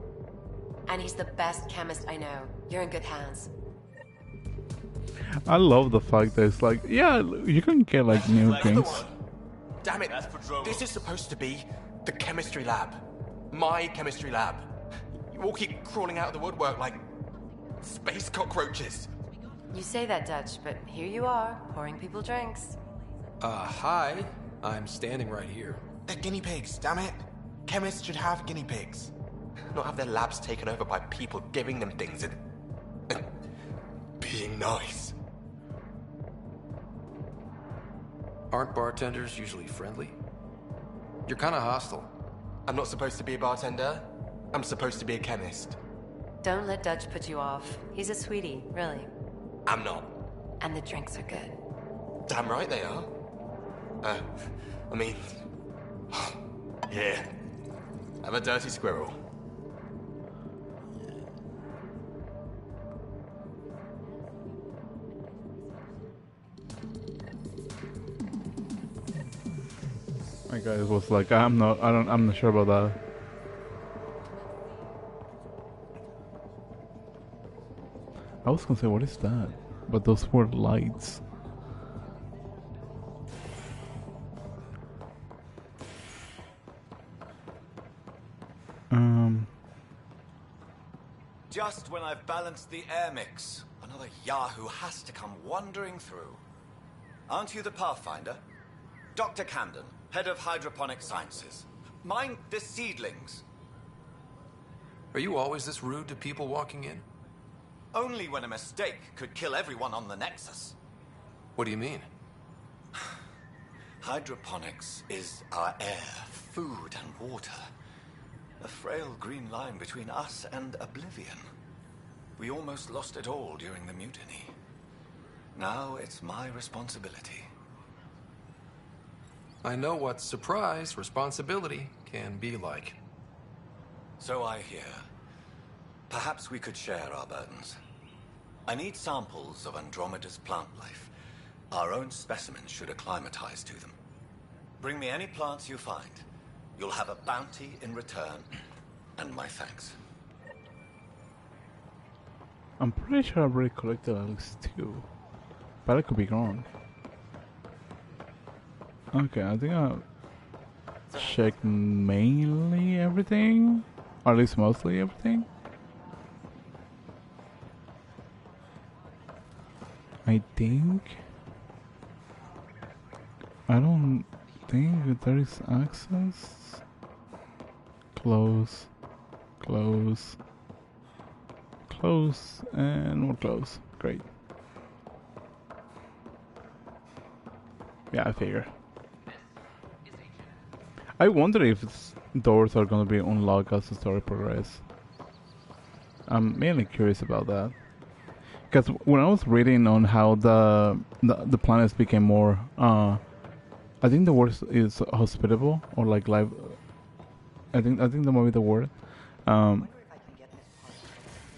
And he's the best chemist I know. You're in good hands. I love the fact that it's like, yeah, you can get like new things. Damn it! This is supposed to be The chemistry lab. My chemistry lab. You all keep crawling out of the woodwork like space cockroaches. You say that, Dutch, but here you are, pouring people drinks. Hi. I'm standing right here. They're guinea pigs, damn it. Chemists should have guinea pigs. Not have their labs taken over by people giving them things and being nice. Aren't bartenders usually friendly? You're kind of hostile. I'm not supposed to be a bartender. I'm supposed to be a chemist. Don't let Dutch put you off. He's a sweetie, really. I'm not. And the drinks are good. Damn right they are. I mean... yeah. I'm a dirty squirrel. My guy was like, I'm not sure about that. I was gonna say, what is that? But those were lights. Just when I've balanced the air mix, another Yahoo has to come wandering through. Aren't you the Pathfinder? Dr. Camden, head of hydroponic sciences. Mind the seedlings. Are you always this rude to people walking in? Only when a mistake could kill everyone on the Nexus. What do you mean? Hydroponics is our air, food, and water. A frail green line between us and oblivion. We almost lost it all during the mutiny. Now it's my responsibility. I know what surprise responsibility can be like. So I hear. Perhaps we could share our burdens. I need samples of Andromeda's plant life. Our own specimens should acclimatize to them. Bring me any plants you find. You'll have a bounty in return, and my thanks. I'm pretty sure I've already collected at least 2. But I could be wrong. Okay, I think I'll check mainly everything. Or at least mostly everything. I think... I don't think there is access. Close. Close. Close. And more close. Great. Yeah, I figure. I wonder if doors are gonna be unlocked as the story progresses. I'm mainly curious about that. Because when I was reading on how the planets became more, I think the word is hospitable or like live. I think that might be the word.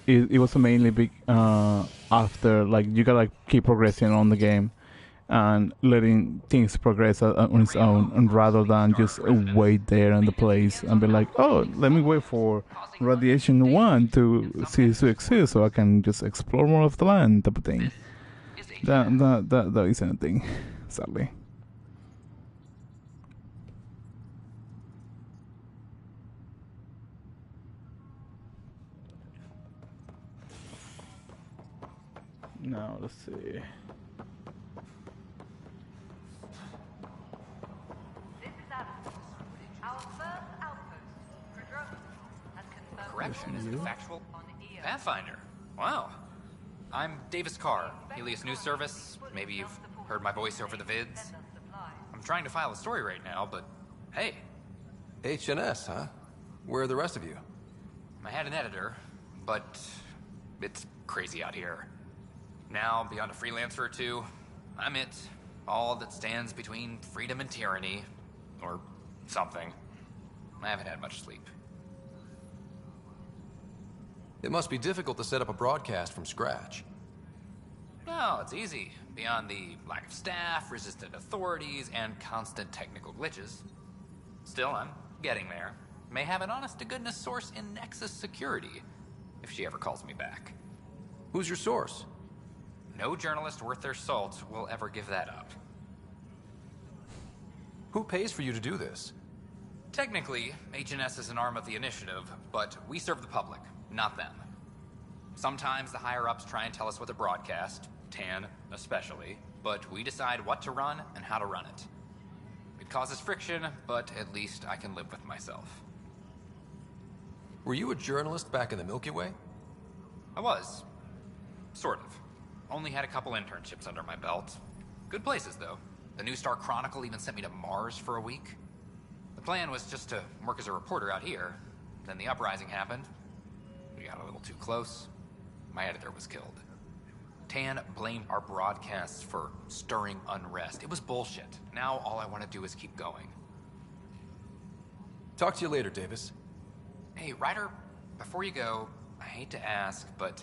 It was mainly big after like you gotta keep progressing on the game and letting things progress on its own, and rather than just wait there in the place and be like, oh, let me wait for radiation 1 to cease to exist so I can just explore more of the land type of thing. That isn't a thing, sadly. Now let's see. Correction is factual. Pathfinder. Wow. I'm Davis Carr, Helios News Service. Maybe you've heard my voice over the vids. I'm trying to file a story right now, but hey. HNS, huh? Where are the rest of you? I had an editor, but it's crazy out here. Now, beyond a freelancer or two, I'm it. All that stands between freedom and tyranny. Or something. I haven't had much sleep. It must be difficult to set up a broadcast from scratch. No, it's easy. Beyond the lack of staff, resistant authorities, and constant technical glitches. Still, I'm getting there. May have an honest-to-goodness source in Nexus security, if she ever calls me back. Who's your source? No journalist worth their salt will ever give that up. Who pays for you to do this? Technically, HNS is an arm of the Initiative, but we serve the public, not them. Sometimes the higher-ups try and tell us what to broadcast, Tan especially, but we decide what to run and how to run it. It causes friction, but at least I can live with myself. Were you a journalist back in the Milky Way? I was. Sort of. Only had a couple internships under my belt. Good places, though. The New Star Chronicle even sent me to Mars for a week. The plan was just to work as a reporter out here. Then the uprising happened. We got a little too close. My editor was killed. Tan blamed our broadcasts for stirring unrest. It was bullshit. Now all I want to do is keep going. Talk to you later, Davis. Hey, Ryder, before you go, I hate to ask, but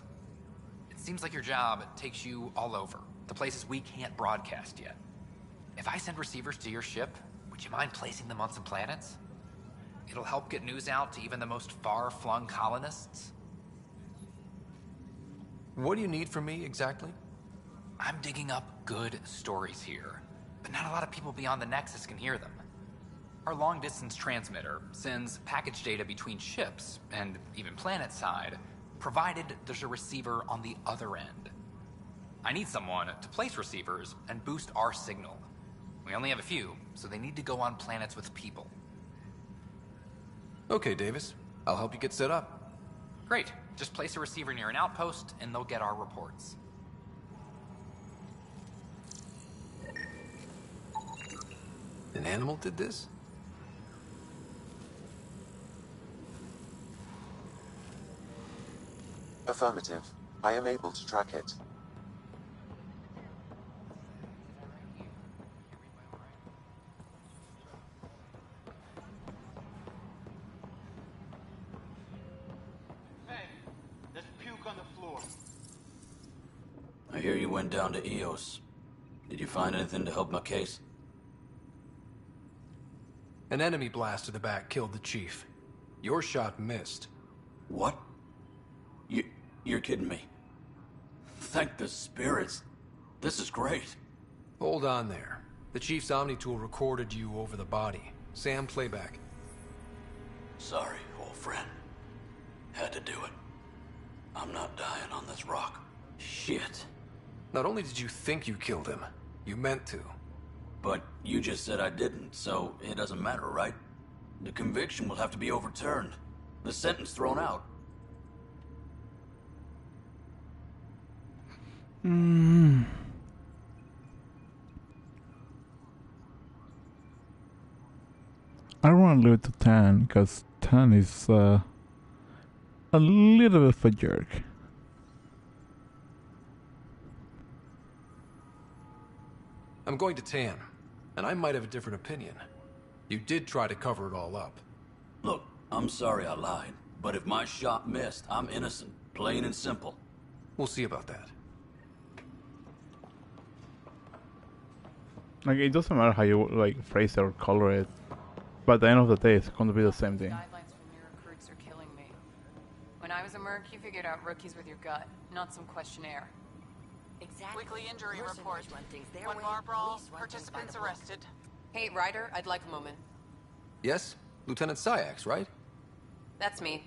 it seems like your job takes you all over. The places we can't broadcast yet. If I send receivers to your ship, would you mind placing them on some planets? It'll help get news out to even the most far-flung colonists. What do you need from me, exactly? I'm digging up good stories here, but not a lot of people beyond the Nexus can hear them. Our long-distance transmitter sends package data between ships, and even planet-side, provided there's a receiver on the other end. I need someone to place receivers and boost our signal. We only have a few, so they need to go on planets with people. Okay, Davis. I'll help you get set up. Great. Just place a receiver near an outpost, and they'll get our reports. An animal did this? Affirmative. I am able to track it. Hey, there's puke on the floor. I hear you went down to EOS. Did you find anything to help my case? An enemy blast to the back killed the chief. Your shot missed. What? You're kidding me. Thank the spirits. This is great. Hold on there. The chief's Omni tool recorded you over the body. Sam, playback. Sorry, old friend. Had to do it. I'm not dying on this rock. Shit. Not only did you think you killed him, you meant to. But you just said I didn't, so it doesn't matter, right? The conviction will have to be overturned. The sentence thrown out. I don't want to leave it to Tan, because Tan is a little bit of a jerk. I'm going to Tan, and I might have a different opinion. You did try to cover it all up. Look, I'm sorry I lied, but if my shot missed, I'm innocent. Plain and simple. We'll see about that. Like, it doesn't matter how you like phrase it or color it, but at the end of the day, it's going to be the same thing. Guidelines from new recruits are killing me. When I was a merc, you figured out rookies with your gut, not some questionnaire. Exactly. Weekly injury report. One bar brawl, participants arrested. Hey, Ryder, I'd like a moment. Yes? Lieutenant Syax, right? That's me.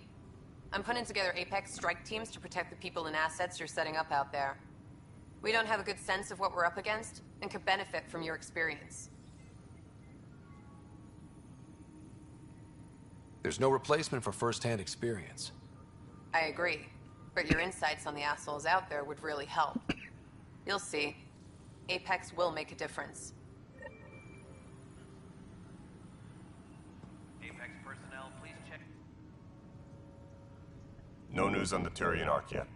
I'm putting together Apex strike teams to protect the people and assets you're setting up out there. We don't have a good sense of what we're up against, and could benefit from your experience. There's no replacement for first-hand experience. I agree, but your insights on the assholes out there would really help. You'll see. Apex will make a difference. Apex personnel, please check. No news on the Turian Ark yet?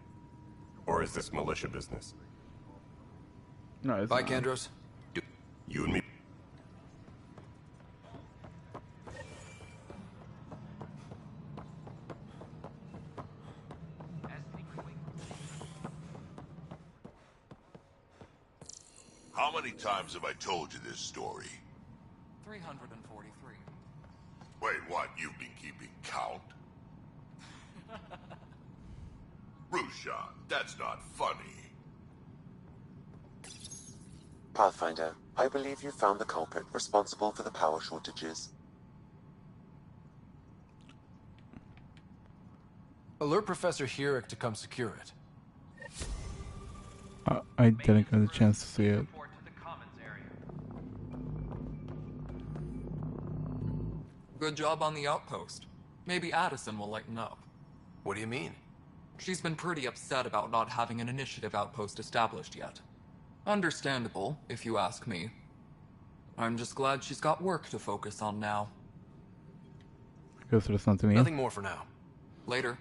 Or is this militia business? No, it's Bye, not. Kandros. You and me. How many times have I told you this story? 343. Wait, what? You've been keeping count? Rushan, that's not funny. Pathfinder, I believe you found the culprit responsible for the power shortages. Alert Professor Hurek to come secure it. I didn't get a chance to see it. Good job on the outpost. Maybe Addison will lighten up. What do you mean? She's been pretty upset about not having an initiative outpost established yet. Understandable, if you ask me. I'm just glad she's got work to focus on now. I guess there's something new. Nothing more for now. Later.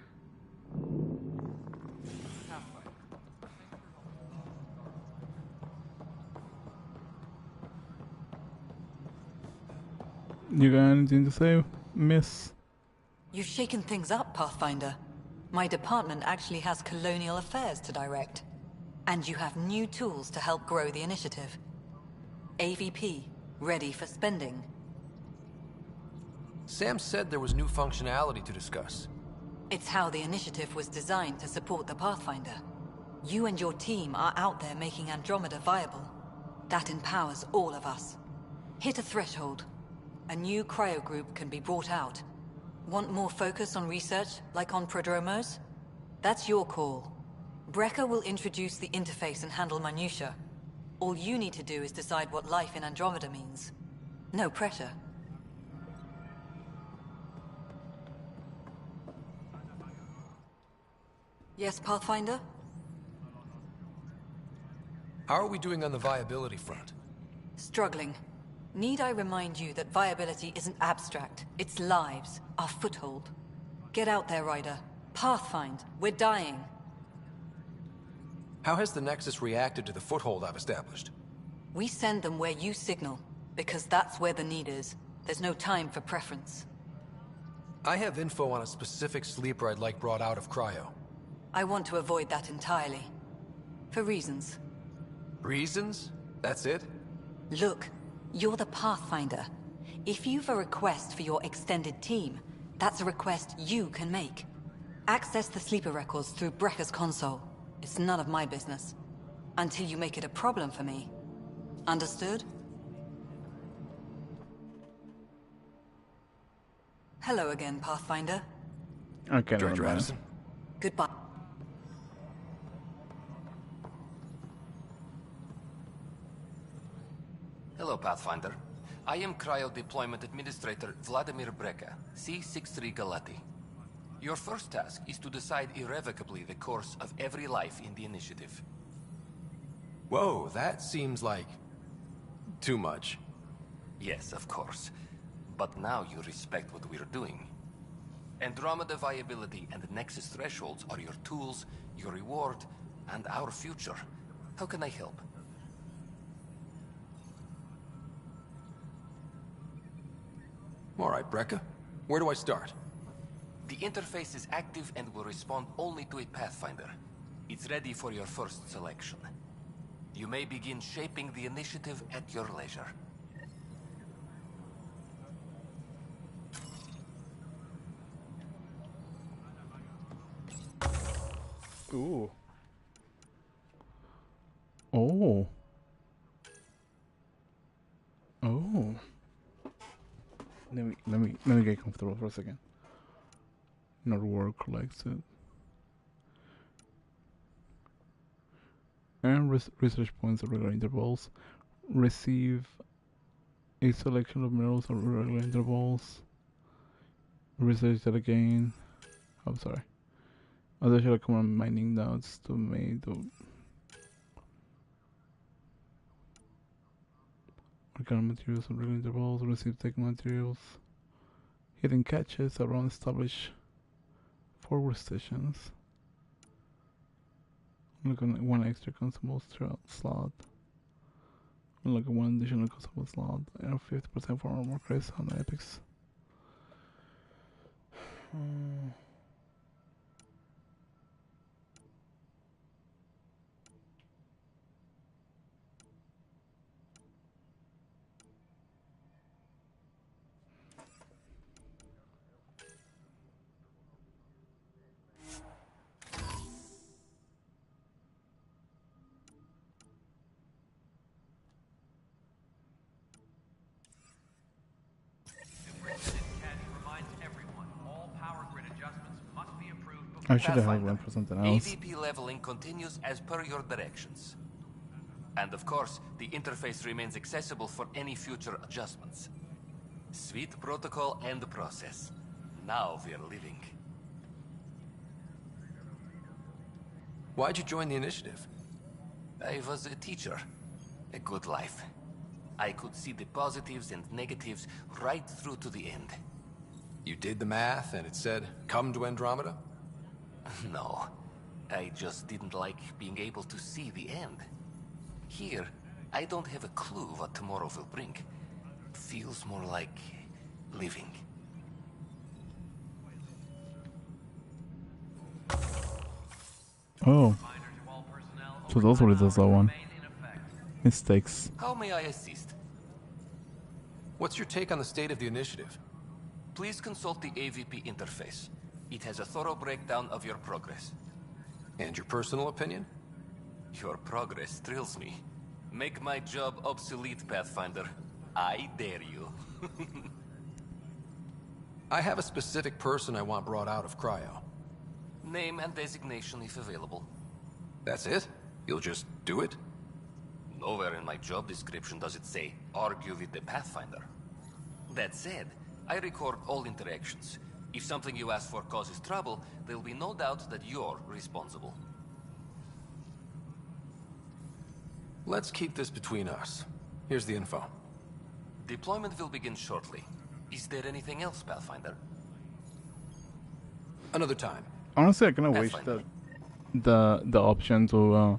You got anything to say, miss? You've shaken things up, Pathfinder. My department actually has colonial affairs to direct. And you have new tools to help grow the initiative. AVP, ready for spending. Sam said there was new functionality to discuss. It's how the initiative was designed to support the Pathfinder. You and your team are out there making Andromeda viable. That empowers all of us. Hit a threshold. A new cryo group can be brought out. Want more focus on research, like on Prodromos? That's your call. Brecker will introduce the interface and handle minutiae. All you need to do is decide what life in Andromeda means. No pressure. Yes, Pathfinder? How are we doing on the viability front? Struggling. Need I remind you that viability isn't abstract, it's lives, our foothold. Get out there, Ryder. Pathfind, we're dying. How has the Nexus reacted to the foothold I've established? We send them where you signal, because that's where the need is. There's no time for preference. I have info on a specific sleeper I'd like brought out of cryo. I want to avoid that entirely. For reasons. Reasons? That's it? Look, you're the Pathfinder. If you've a request for your extended team, that's a request you can make. Access the sleeper records through Brecker's console. It's none of my business. Until you make it a problem for me. Understood? Hello again, Pathfinder. Okay, Director Addison. Goodbye. Hello, Pathfinder. I am Cryo Deployment Administrator Vladimir Breca, C-63 Galati. Your first task is to decide irrevocably the course of every life in the initiative. Whoa, that seems like... too much. Yes, of course. But now you respect what we're doing. Andromeda viability and Nexus thresholds are your tools, your reward, and our future. How can I help? All right, Breca. Where do I start? The interface is active and will respond only to a Pathfinder. It's ready for your first selection. You may begin shaping the initiative at your leisure. Ooh. Oh. Oh. Let me get comfortable for a second. Not work collects it. Earn research points at regular intervals. Receive a selection of minerals at regular intervals. Research that again. I'm sorry. Additional command mining nodes to make the organic materials at regular intervals. Receive tech materials. Hidden catches around established forward stations. Look at one extra consumable slot. Look at one additional consumable slot. And 50% for armor crates on the epics. Reminds everyone, all power grid adjustments I should have Pathfinder, went for something else. AVP leveling continues as per your directions. And of course, the interface remains accessible for any future adjustments. Sweet protocol and process. Now we're living. Why'd you join the initiative? I was a teacher. A good life. I could see the positives and negatives right through to the end. You did the math and it said, come to Andromeda? No. I just didn't like being able to see the end. Here, I don't have a clue what tomorrow will bring. It feels more like living. Oh. So that's what it does, that one. Mistakes. How may I assist? What's your take on the state of the initiative? Please consult the AVP interface. It has a thorough breakdown of your progress. And your personal opinion? Your progress thrills me. Make my job obsolete, Pathfinder. I dare you. I have a specific person I want brought out of cryo. Name and designation if available. That's it? You'll just do it? Nowhere in my job description does it say, argue with the Pathfinder. That said, I record all interactions. If something you ask for causes trouble, there'll be no doubt that you're responsible. Let's keep this between us. Here's the info. Deployment will begin shortly. Is there anything else, Pathfinder? Another time. Honestly, I kind of wish that the option to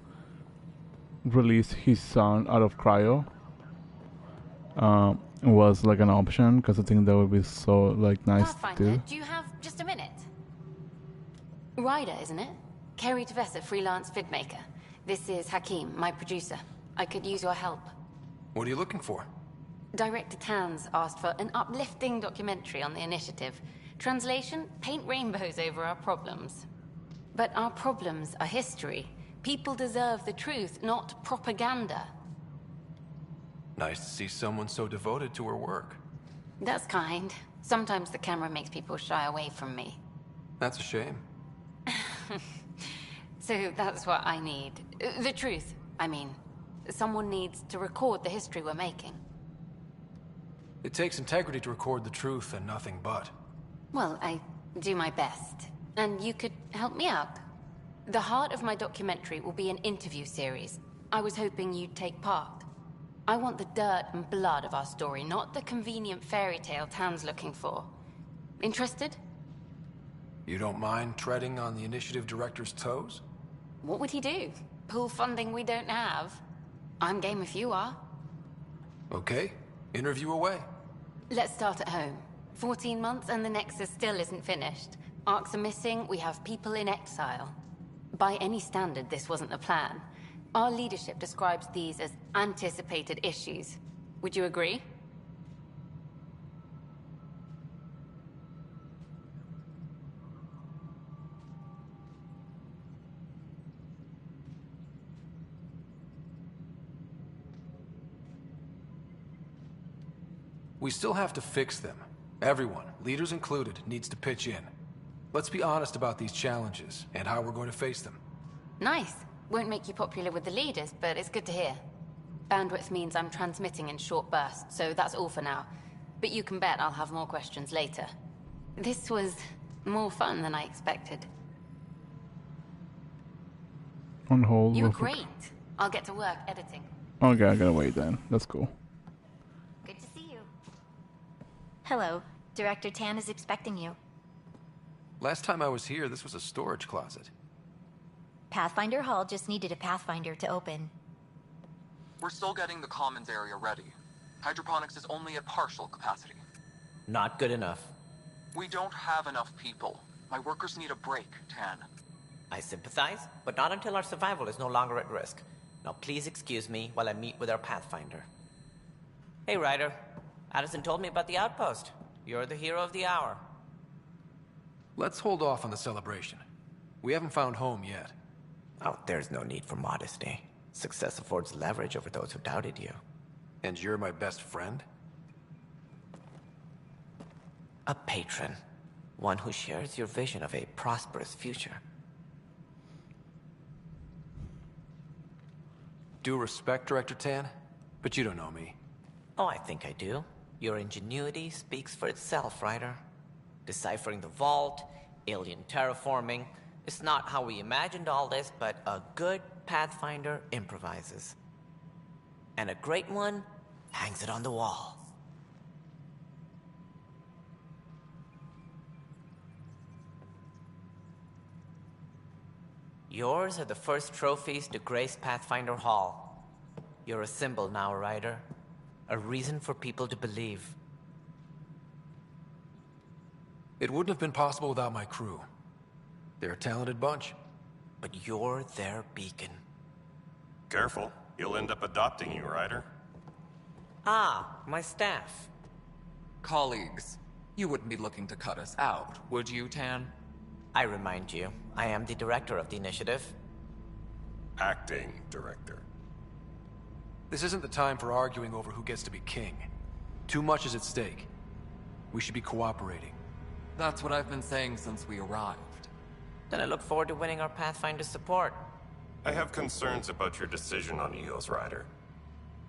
release his son out of cryo was like an option, because I think that would be so like nice Pathfinder, to do. do you have just a minute? Ryder, isn't it? Kerry Tevessa, freelance vidmaker. This is Hakim, my producer. I could use your help. What are you looking for? Director Tans asked for an uplifting documentary on the initiative. Translation, paint rainbows over our problems. But our problems are history. People deserve the truth, not propaganda. Nice to see someone so devoted to her work. That's kind. Sometimes the camera makes people shy away from me. That's a shame. So that's what I need. The truth, I mean. Someone needs to record the history we're making. It takes integrity to record the truth and nothing but. Well, I do my best. And you could help me out. The heart of my documentary will be an interview series. I was hoping you'd take part. I want the dirt and blood of our story, not the convenient fairy tale Tan's looking for. Interested? You don't mind treading on the initiative director's toes? What would he do? Pull funding we don't have? I'm game if you are. Okay, interview away. Let's start at home. 14 months and the Nexus still isn't finished. Arcs are missing, we have people in exile. By any standard, this wasn't a plan. Our leadership describes these as anticipated issues. Would you agree? We still have to fix them. Everyone, leaders included, needs to pitch in. Let's be honest about these challenges and how we're going to face them. Nice. Won't make you popular with the leaders, but it's good to hear. Bandwidth means I'm transmitting in short bursts, so that's all for now. But you can bet I'll have more questions later. This was more fun than I expected. On hold. You were great. I'll get to work editing. Okay, I gotta wait then. That's cool. Good to see you. Hello. Director Tan is expecting you. Last time I was here, this was a storage closet. Pathfinder Hall just needed a Pathfinder to open. We're still getting the commons area ready. Hydroponics is only at partial capacity. Not good enough. We don't have enough people. My workers need a break, Tan. I sympathize, but not until our survival is no longer at risk. Now please excuse me while I meet with our Pathfinder. Hey, Ryder. Addison told me about the outpost. You're the hero of the hour. Let's hold off on the celebration. We haven't found home yet. Oh, there's no need for modesty. Success affords leverage over those who doubted you. And you're my best friend? A patron. One who shares your vision of a prosperous future. Due respect, Director Tan, but you don't know me. Oh, I think I do. Your ingenuity speaks for itself, Ryder. Deciphering the vault, alien terraforming. It's not how we imagined all this, but a good Pathfinder improvises. And a great one hangs it on the wall. Yours are the first trophies to grace Pathfinder Hall. You're a symbol now, Ryder. A reason for people to believe. It wouldn't have been possible without my crew. They're a talented bunch. But you're their beacon. Careful. He'll end up adopting you, Ryder. Ah, my staff. Colleagues, you wouldn't be looking to cut us out, would you, Tan? I remind you, I am the director of the initiative. Acting director. This isn't the time for arguing over who gets to be king. Too much is at stake. We should be cooperating. That's what I've been saying since we arrived. Then I look forward to winning our Pathfinder support. I have concerns about your decision on EOS, Ryder.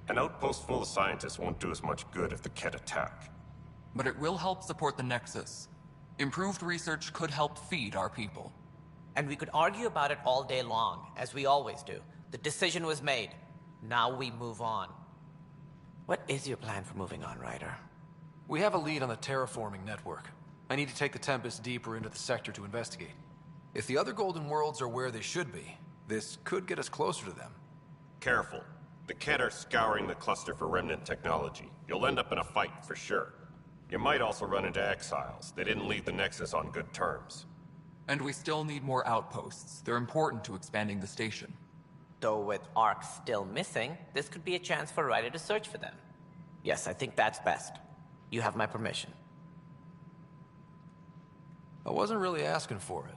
An outpost full of scientists won't do us much good if the Kett attack. But it will help support the Nexus. Improved research could help feed our people. And we could argue about it all day long, as we always do. The decision was made. Now we move on. What is your plan for moving on, Ryder? We have a lead on the terraforming network. I need to take the Tempest deeper into the sector to investigate. If the other Golden Worlds are where they should be, this could get us closer to them. Careful. The Kett are scouring the cluster for remnant technology. You'll end up in a fight for sure. You might also run into exiles. They didn't leave the Nexus on good terms. And we still need more outposts. They're important to expanding the station. Though with Ark still missing, this could be a chance for Ryder to search for them. Yes, I think that's best. You have my permission. I wasn't really asking for it.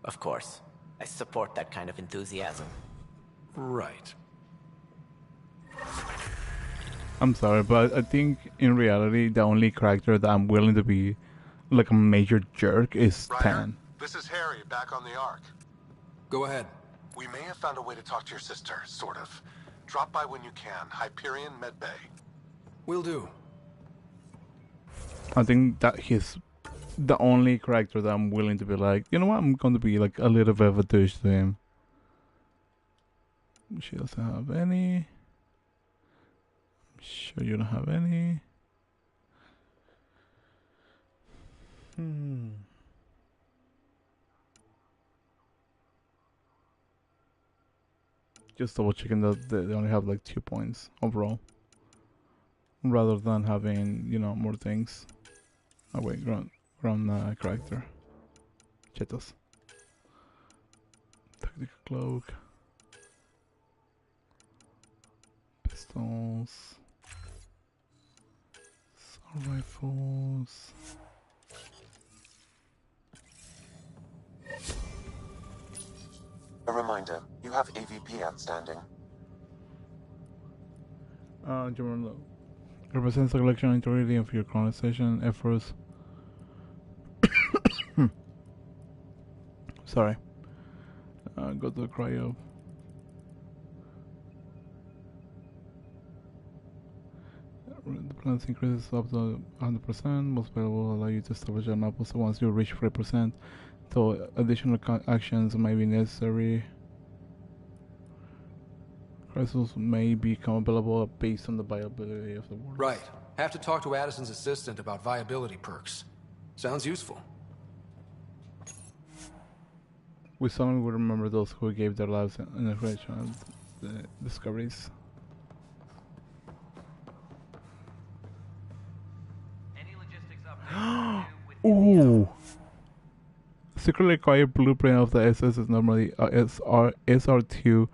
Of course. I support that kind of enthusiasm. Right. I'm sorry, but I think in reality the only character that I'm willing to be like a major jerk is Tan. This is Harry, back on the Ark. Go ahead. We may have found a way to talk to your sister, sort of. Drop by when you can. Hyperion Medbay. Will do. I think that he's the only character that I'm willing to be like, you know what, I'm going to be like a little bit of a douche to him. She doesn't have any. I'm sure you don't have any. Just double checking that they only have like 2 points overall, rather than having, you know, more things. Oh wait, ground character. Chetos. Tactical cloak. Pistols. Assault rifles. A reminder, you have AVP outstanding. German represents the collection and integrity of your colonization efforts. Sorry. Go to the cryo. The plans increases up to 100%. Most available will allow you to establish an outpost once you reach 3%. So additional actions may be necessary. Crisis may become available based on the viability of the world. Right. Have to talk to Addison's assistant about viability perks. Sounds useful. We suddenly will remember those who gave their lives in the creation of the discoveries. Ooh! Secretly acquired blueprint of the SS is normally SR2,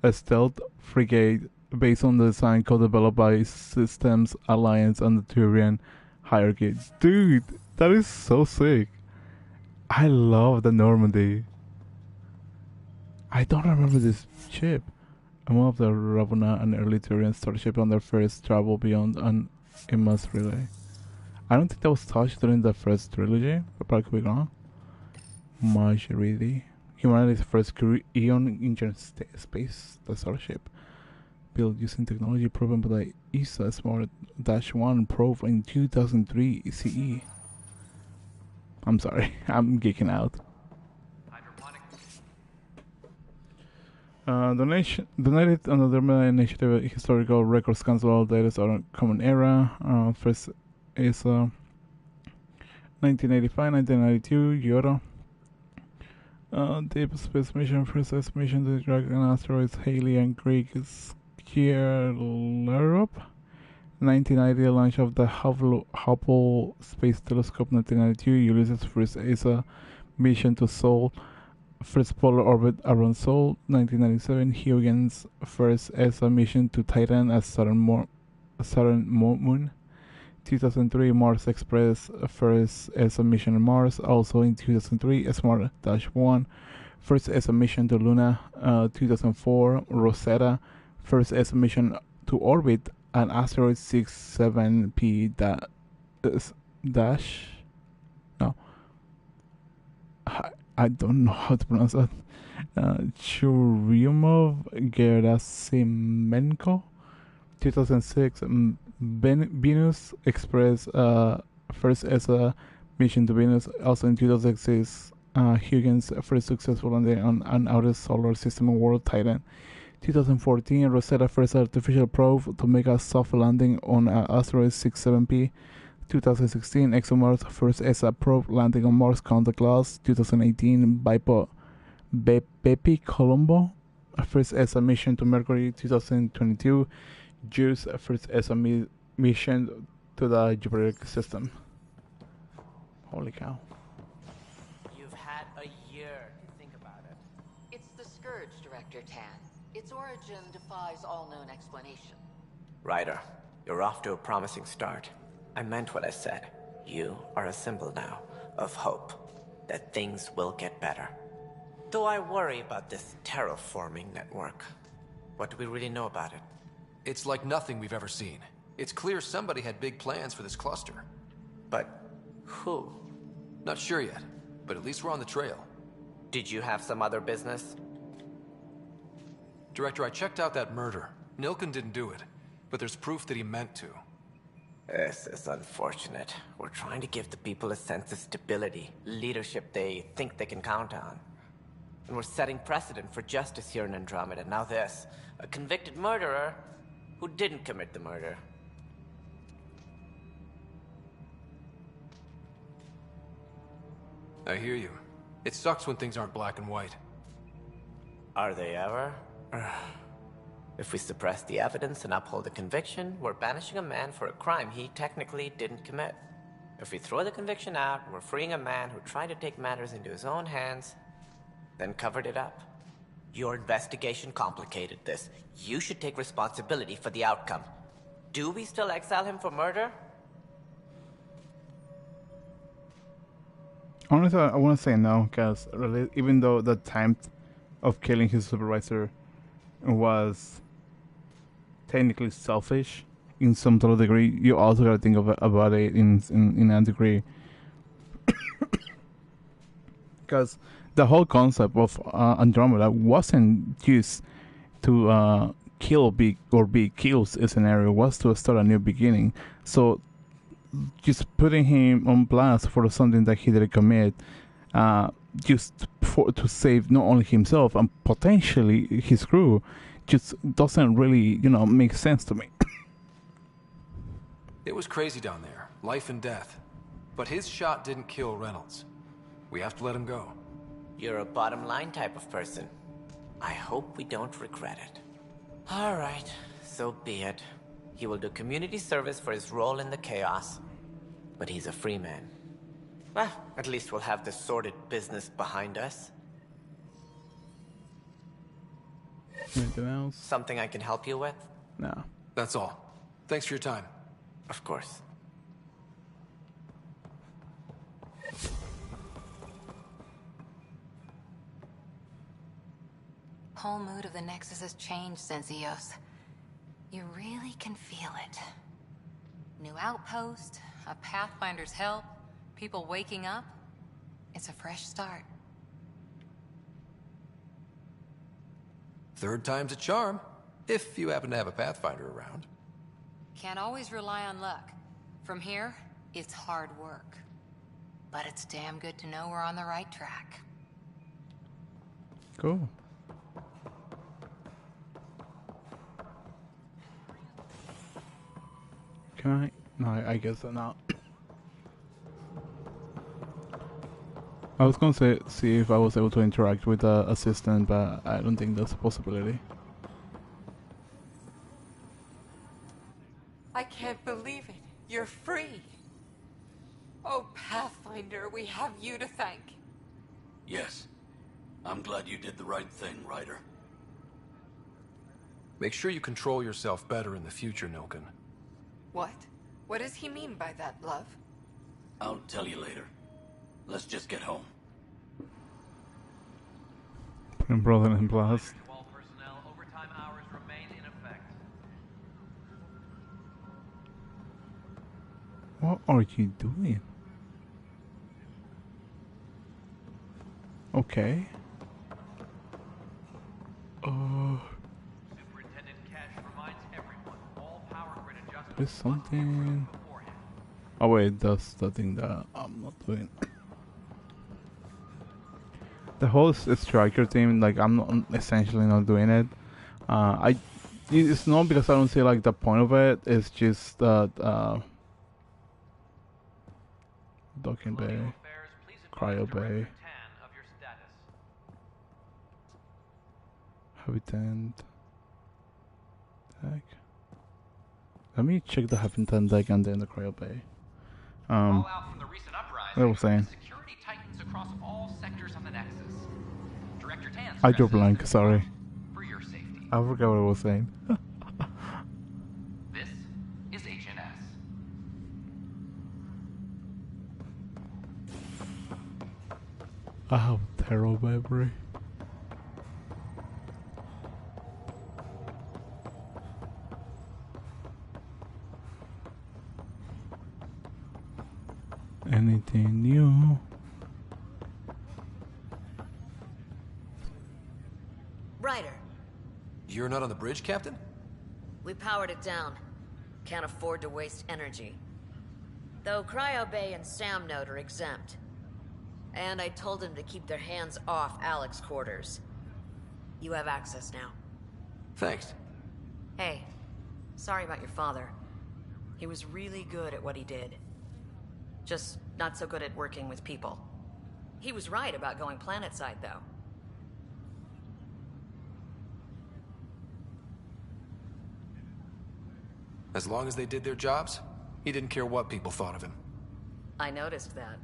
a stealth frigate based on the design co-developed by Systems Alliance and the Turian Hierarchy. Dude, that is so sick. I love the Normandy. I don't remember this ship. I'm one of the Ravonna and early Turian starship on their first travel beyond an immense relay. I don't think that was touched during the first trilogy. I probably could be wrong. Majority. Humanity's first Eon engine space, the starship, built using technology proven by the ESA Smart-1 probe in 2003 CE. I'm sorry, I'm geeking out. Donated under the Andromeda Initiative historical records cancel all data on Common Era. First is 1985, 1992, Euro. Deep Space Mission, first mission to track an asteroids Halley and Greek Skierlerup. 1990, launch of the Hubble Space Telescope. 1992, Ulysses first ESA mission to Sol. First polar orbit around Sol. 1997, Huygens first ESA mission to Titan as Saturn moon. 2003, Mars Express first ESA mission on Mars. Also in 2003, Smart-1 first ESA mission to Luna. 2004, Rosetta first ESA mission to orbit an asteroid 67P dash. No, I don't know how to pronounce that. Churyumov-Gerasimenko. 2006, Venus Express first ESA mission to Venus. Also in 2006, Huygens first successful landing on an outer solar system world Titan. 2014, Rosetta first artificial probe to make a soft landing on asteroid 67P. 2016, ExoMars first ESA probe landing on Mars Contact Glass. 2018, Bepi Colombo first ESA mission to Mercury. 2022, JUICE first ESA mission to the Jupiter system. Holy cow. You've had a year to think about it. It's the Scourge, Director Tan. Its origin defies all known explanation. Ryder, you're off to a promising start. I meant what I said. You are a symbol now of hope that things will get better. Though I worry about this terraforming network. What do we really know about it? It's like nothing we've ever seen. It's clear somebody had big plans for this cluster. But who? Not sure yet, but at least we're on the trail. Did you have some other business? Director, I checked out that murder. Nilken didn't do it, but there's proof that he meant to. This is unfortunate. We're trying to give the people a sense of stability, leadership they think they can count on. And we're setting precedent for justice here in Andromeda. Now this, a convicted murderer who didn't commit the murder. I hear you. It sucks when things aren't black and white. Are they ever? If we suppress the evidence and uphold the conviction, we're banishing a man for a crime he technically didn't commit. If we throw the conviction out, we're freeing a man who tried to take matters into his own hands, then covered it up. Your investigation complicated this. You should take responsibility for the outcome. Do we still exile him for murder? Honestly, I want to say no, because really, even though the time of killing his supervisor was technically selfish in some sort of degree, you also got to think about it in a degree. Because the whole concept of Andromeda wasn't used to kill be killed scenario, was to start a new beginning. So just putting him on blast for something that he didn't commit, just to save not only himself and potentially his crew, just doesn't really, make sense to me. It was crazy down there, life and death. But his shot didn't kill Reynolds. We have to let him go. You're a bottom line type of person. I hope we don't regret it. All right, so be it. He will do community service for his role in the chaos. But he's a free man. Well, at least we'll have the sordid business behind us. Anything else? Something I can help you with? No. That's all. Thanks for your time. Of course. Whole mood of the Nexus has changed since EOS. You really can feel it. New outpost, a Pathfinder's help, people waking up. It's a fresh start. Third time's a charm, if you happen to have a Pathfinder around. Can't always rely on luck. From here, it's hard work. But it's damn good to know we're on the right track. Cool. Can I? No, I guess not. I was gonna see if I was able to interact with the assistant, but I don't think that's a possibility. I can't believe it. You're free. Oh, Pathfinder, we have you to thank. Yes. I'm glad you did the right thing, Ryder. Make sure you control yourself better in the future, Nilken. What? What does he mean by that, love? I'll tell you later. Let's just get home. Brother and blast. What are you doing? Okay. There's something. Oh wait, that's the thing that I'm not doing. The whole striker team, like I'm essentially not doing it. It's not because I don't see like the point of it. It's just that docking bay, cryo bay, habitant deck. Let me check the habitant deck and then the cryo bay. What I was saying. Security tightens across all sectors on the Nexus. Director Tan I drew blank. Sorry. For your safety. I forgot what I was saying. This is HNS. I have terrible memory. Anything new? Ryder. You're not on the bridge, Captain? We powered it down. Can't afford to waste energy. Though Cryo Bay and Sam Node are exempt. And I told them to keep their hands off Alec's quarters. You have access now. Thanks. Hey, sorry about your father. He was really good at what he did. Just not so good at working with people. He was right about going planetside, though. As long as they did their jobs, he didn't care what people thought of him. I noticed that.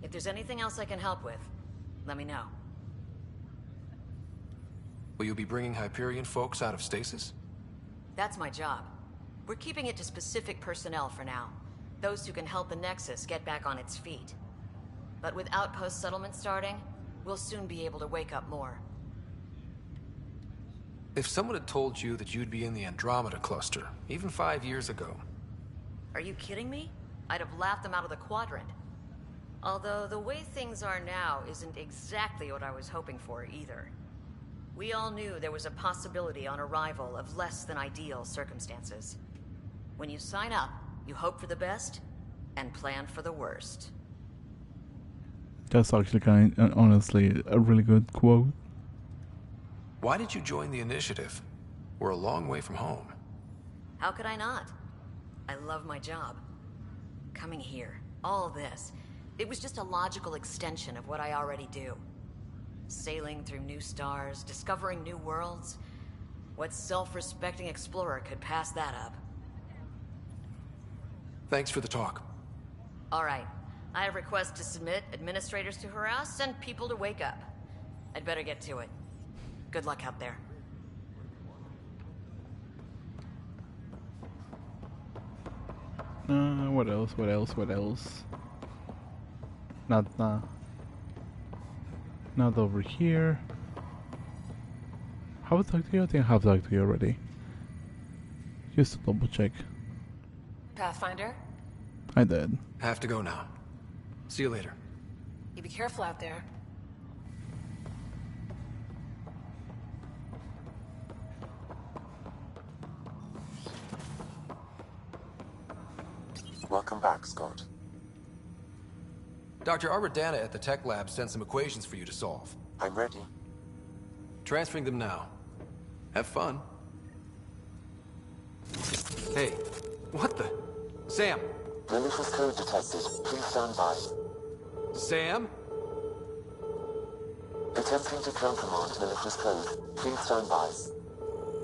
If there's anything else I can help with, let me know. Will you be bringing Hyperion folks out of stasis? That's my job. We're keeping it to specific personnel for now. Those who can help the Nexus get back on its feet. But with outpost settlement starting, we'll soon be able to wake up more. If someone had told you that you'd be in the Andromeda cluster, even 5 years ago... Are you kidding me? I'd have laughed them out of the quadrant. Although the way things are now isn't exactly what I was hoping for either. We all knew there was a possibility on arrival of less than ideal circumstances. When you sign up, you hope for the best and plan for the worst. That's actually honestly a really good quote. Why did you join the initiative? We're a long way from home. How could I not? I love my job. Coming here, all this, it was just a logical extension of what I already do. Sailing through new stars, discovering new worlds. What self-respecting explorer could pass that up? Thanks for the talk. All right. I have requests to submit, administrators to harass, and people to wake up. I'd better get to it. Good luck out there. What else? What else? What else? Not over here. Have I talked to you? I think I have talked to you already. Just to double check. Pathfinder? I did. Have to go now. See you later. You be careful out there. Welcome back, Scott. Dr. Aradana at the tech lab sent some equations for you to solve. I'm ready. Transferring them now. Have fun. Hey, what the? Sam! Malicious code detected. Please stand by. Sam? Attempting to countermand malicious code. Please stand by.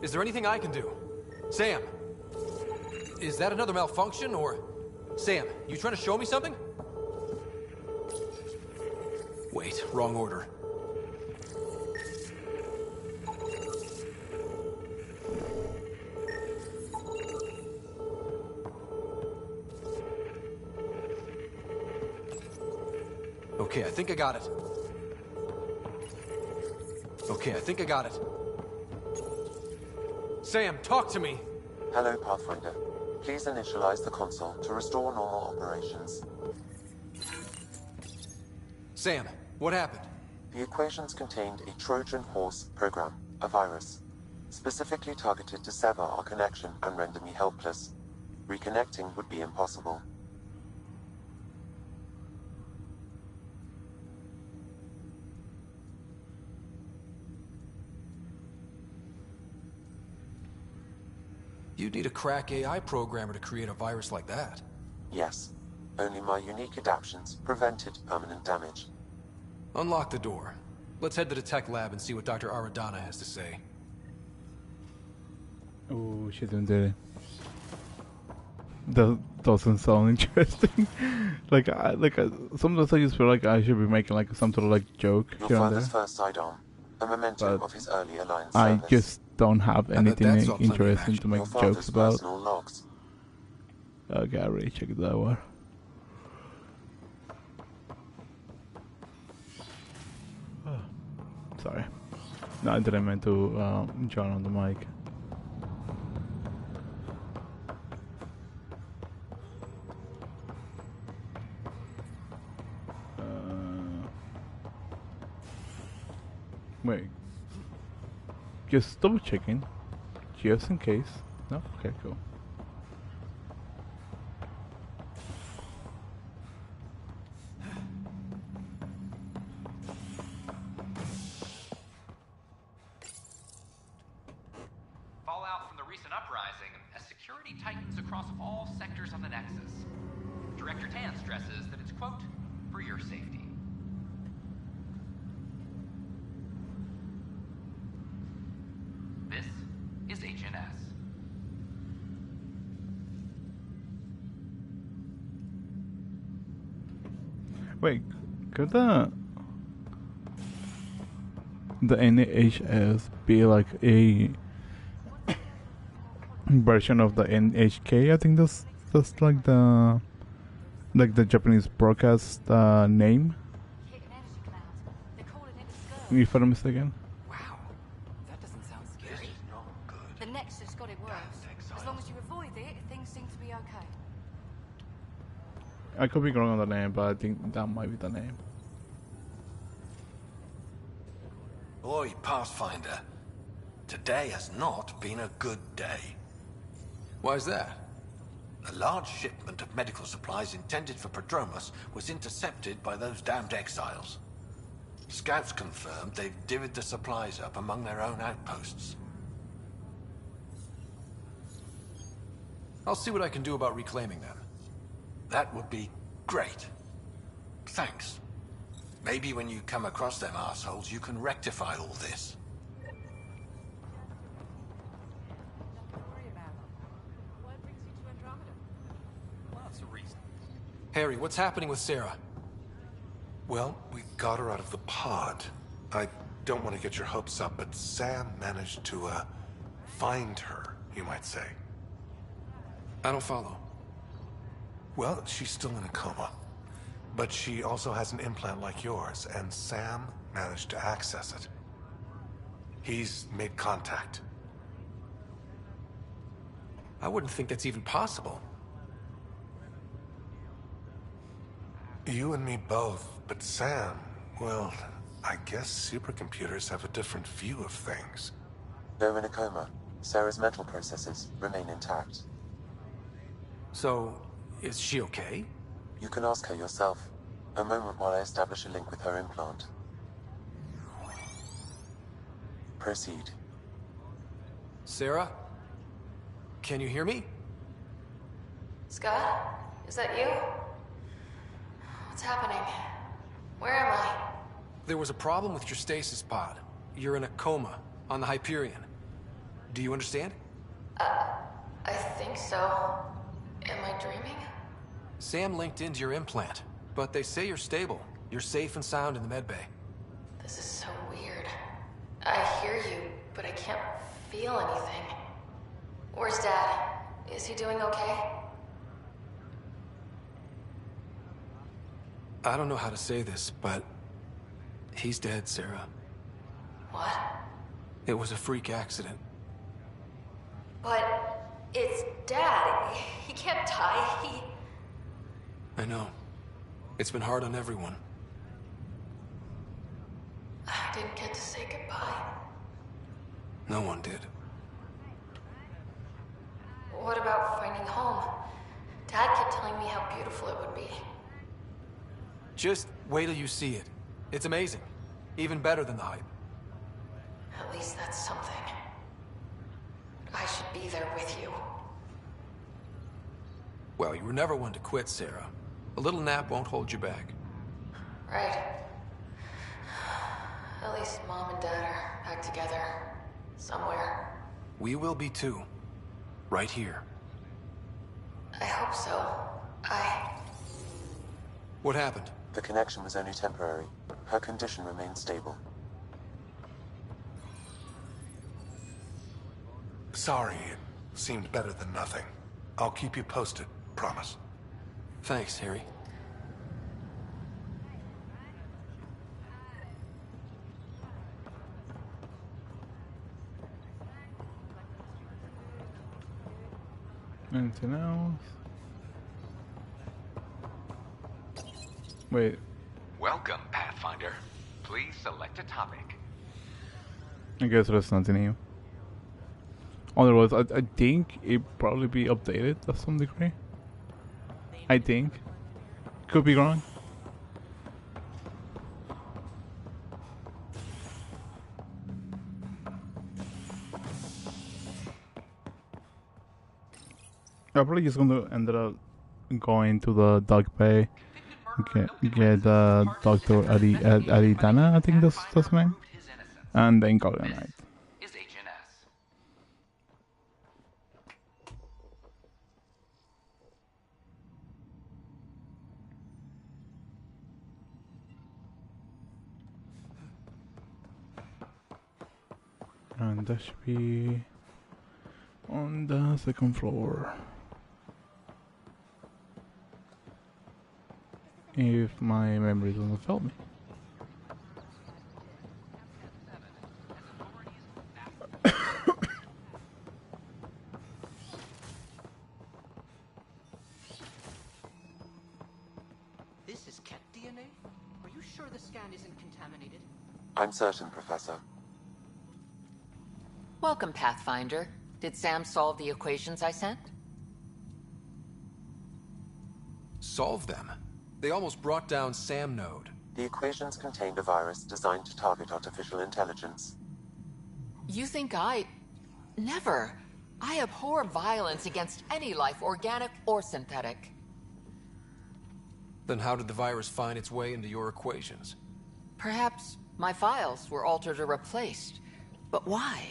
Is there anything I can do? Sam! Is that another malfunction, or... Sam, you trying to show me something? Wait, wrong order. Okay, I think I got it. Okay, I think I got it. Sam, talk to me! Hello, Pathfinder. Please initialize the console to restore normal operations. Sam, what happened? The equations contained a Trojan horse program, a virus, specifically targeted to sever our connection and render me helpless. Reconnecting would be impossible. You'd need a crack AI programmer to create a virus like that. Yes. Only my unique adaptions prevented permanent damage. Unlock the door. Let's head to the tech lab and see what Dr. Aradana has to say. Oh, she didn't do it. That doesn't sound interesting. Sometimes I just feel like I should be making like some sort of like joke Your here and father's there. first sidearm, a memento of his early Alliance I service. just don't have anything interesting to make Your jokes father's about. personal logs. Okay, I already checked that one. Sorry. No, I didn't mean to join on the mic. Wait. Just double checking. Just in case. No? Okay, cool. Fallout from the recent uprising as security tightens across all sectors of the Nexus. Director Tan stresses that it's, quote, for your safety. This is HNS. Wait, could the NHS be like a version of the NHK? I think that's like the Japanese broadcast name. If I'm not mistaken. That doesn't sound scary. The Nexus got it worse. As long as you avoid it, things seem to be okay. I could be wrong on the name, but I think that might be the name. Oi, Pathfinder. Today has not been a good day. Why's that? A large shipment of medical supplies intended for Prodromus was intercepted by those damned exiles. Scouts confirmed they've divvied the supplies up among their own outposts. I'll see what I can do about reclaiming them. That would be great. Thanks. Maybe when you come across them assholes, you can rectify all this. Lots of reasons. Harry, what's happening with Sarah? Well, we got her out of the pod. I don't want to get your hopes up, but Sam managed to, find her, you might say. I don't follow. Well, she's still in a coma. But she also has an implant like yours, and Sam managed to access it. He's made contact. I wouldn't think that's even possible. You and me both, but Sam, well, I guess supercomputers have a different view of things. Though in a coma, Sarah's mental processes remain intact. So, is she okay? You can ask her yourself. A moment while I establish a link with her implant. Proceed. Sarah? Can you hear me? Scott? Is that you? What's happening? Where am I? There was a problem with your stasis pod. You're in a coma, on the Hyperion. Do you understand? I think so. Am I dreaming? Sam linked into your implant, but they say you're stable. You're safe and sound in the medbay. This is so weird. I hear you, but I can't feel anything. Where's Dad? Is he doing okay? I don't know how to say this, but he's dead, Sarah. What? It was a freak accident. But it's Dad. He can't die. I know. It's been hard on everyone. I didn't get to say goodbye. No one did. What about finding home? Dad kept telling me how beautiful it would be. Just wait till you see it. It's amazing. Even better than the hype. At least that's something. I should be there with you. Well, you were never one to quit, Sarah. A little nap won't hold you back. Right. At least Mom and Dad are back together. Somewhere. We will be too. Right here. I hope so. What happened? The connection was only temporary. Her condition remains stable. Sorry, it seemed better than nothing. I'll keep you posted, promise. Thanks, Harry. Anything else? Wait. Welcome, Pathfinder. Please select a topic. I guess there's nothing new. Otherwise, I think it probably be updated to some degree. I think. Could be wrong. I'm probably just going to end up going to the dog bay. Get Dr. Aridana, I think that's her name. And then call it a night. Is HNS. And that should be on the second floor. If my memory doesn't fail me. This is cat DNA? Are you sure the scan isn't contaminated? I'm certain, Professor. Welcome, Pathfinder. Did Sam solve the equations I sent? Solve them? They almost brought down Sam Node. The equations contained a virus designed to target artificial intelligence. You think Never. I abhor violence against any life, organic or synthetic. Then how did the virus find its way into your equations? Perhaps my files were altered or replaced. But why?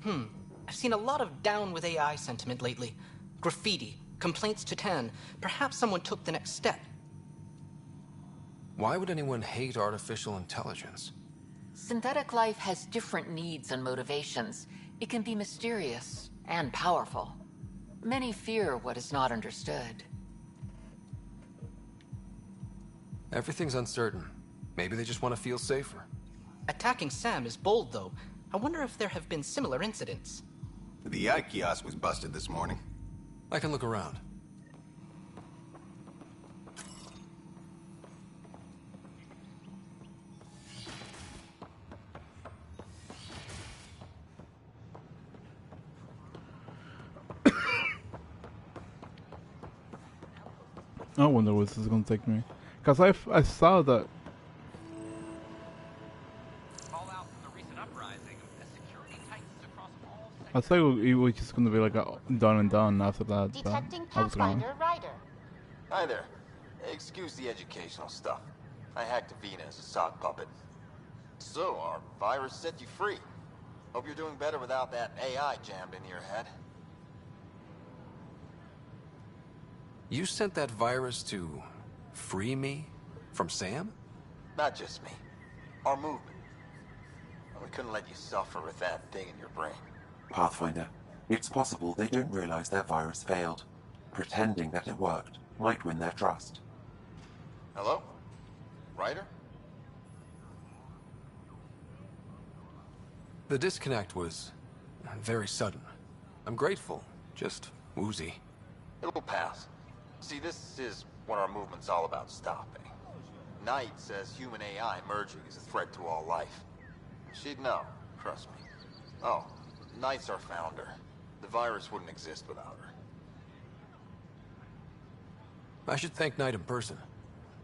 I've seen a lot of down with AI sentiment lately. Graffiti, complaints to 10. Perhaps someone took the next step. Why would anyone hate artificial intelligence? Synthetic life has different needs and motivations. It can be mysterious and powerful. Many fear what is not understood. Everything's uncertain. Maybe they just want to feel safer. Attacking Sam is bold, though. I wonder if there have been similar incidents. The eye kiosk was busted this morning. I can look around. I wonder where this is gonna take me. Cause I saw that. Fallout from the recent uprising as security tightens across all I thought it was just gonna be like a done and done after that. Detecting But I was wrong. Pathfinder Ryder. Hi there. Excuse the educational stuff. I hacked Avina as a sock puppet. So, our virus set you free. Hope you're doing better without that AI jammed into your head. You sent that virus to free me from Sam? Not just me. Our movement. We couldn't let you suffer with that thing in your brain. Pathfinder, it's possible they don't realize their virus failed. Pretending that it worked might win their trust. Hello? Ryder? The disconnect was very sudden. I'm grateful, just woozy. It'll pass. See, this is what our movement's all about stopping. Knight says human AI merging is a threat to all life. She'd know, trust me. Oh, Knight's our founder. The virus wouldn't exist without her. I should thank Knight in person.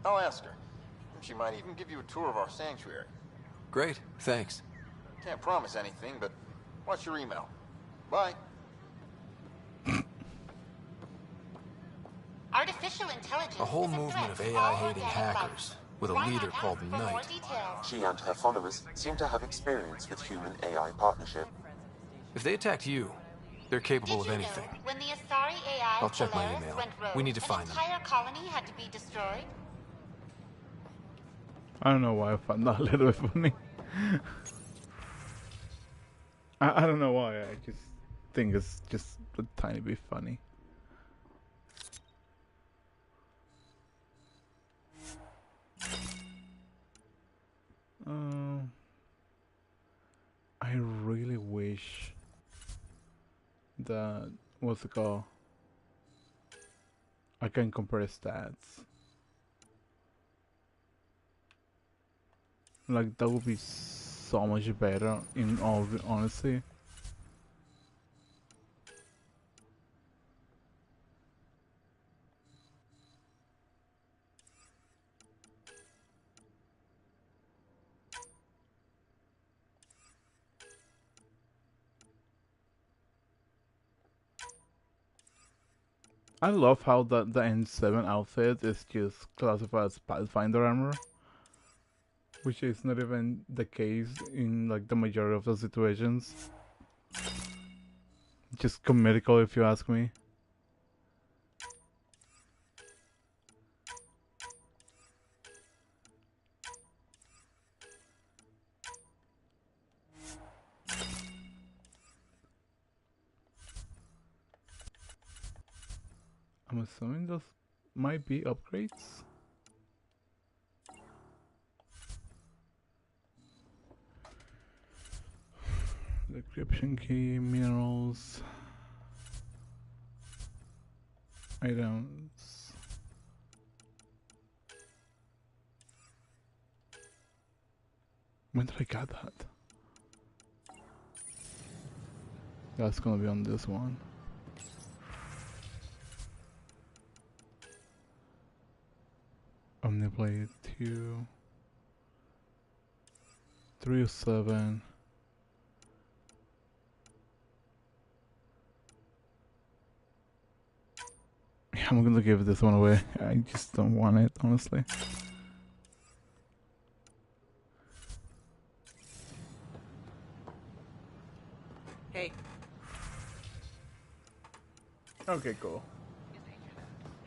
I'll ask her. She might even give you a tour of our sanctuary. Great, thanks. Can't promise anything, but watch your email. Bye. Artificial intelligence. A whole movement of AI-hating hackers, with a leader called Knight. She and her followers seem to have experience with human-AI partnership. If they attacked you, they're capable of anything. When the Asari AI I'll check my Polaris email. went rogue, We need to find them. An entire colony had to be destroyed. I don't know why I found that a little bit funny. I don't know why. I just think it's just a tiny bit funny. I really wish that what's it called? I can compare stats. Like that would be so much better in all honesty. I love how the N7 outfit is just classified as Pathfinder armor, which is not even the case in like the majority of the situations. Just comical if you ask me. I'm assuming those might be upgrades. Decryption key, minerals, items. When did I get that? That's gonna be on this one. Omniblade 2, 307. Yeah, I'm gonna give this one away. I just don't want it, honestly. Hey. Okay, cool.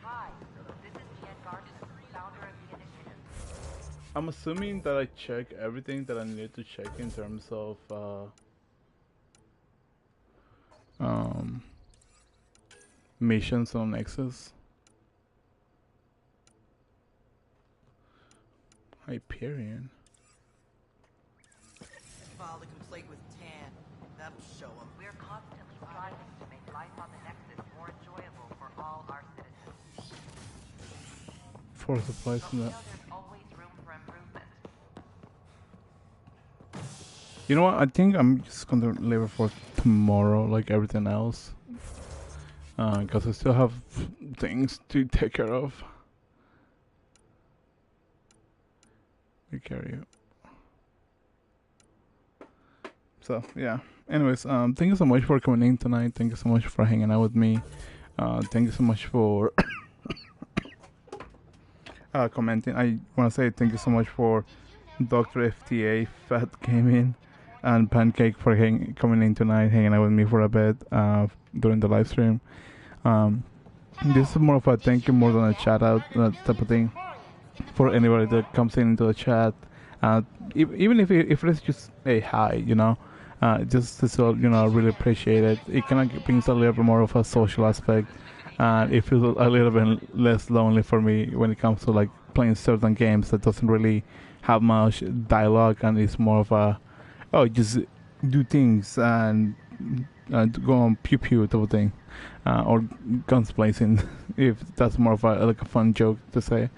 Hi, this is Jan Garden, founder of the initiative. I'm assuming that I check everything that I need to check in terms of missions on Nexus. Hyperion. File a complaint with Tan. That'll show him. We're constantly striving to make life on the Nexus more enjoyable for all our citizens. For supplies But and we that. know there's always room for improvement. You know what? I think I'm just gonna leave it for tomorrow, like everything else. Because I still have things to take care of. We carry you. So yeah. Anyways, thank you so much for coming in tonight. Thank you so much for hanging out with me. Thank you so much for commenting. I want to say thank you so much for Dr. FTA, Fat Gaming, and Pancake for coming in tonight, hanging out with me for a bit during the live stream. This is more of a thank you more than a shout out type of thing for anybody that comes into the chat. Even if it's just a hi, just so I really appreciate it. It kind of brings a little bit more of a social aspect, and it feels a little bit less lonely for me when it comes to like playing certain games that doesn't really have much dialogue, and it's more of a just do things and go on pew pew type of thing, or guns blazing, if that's more of a fun joke to say.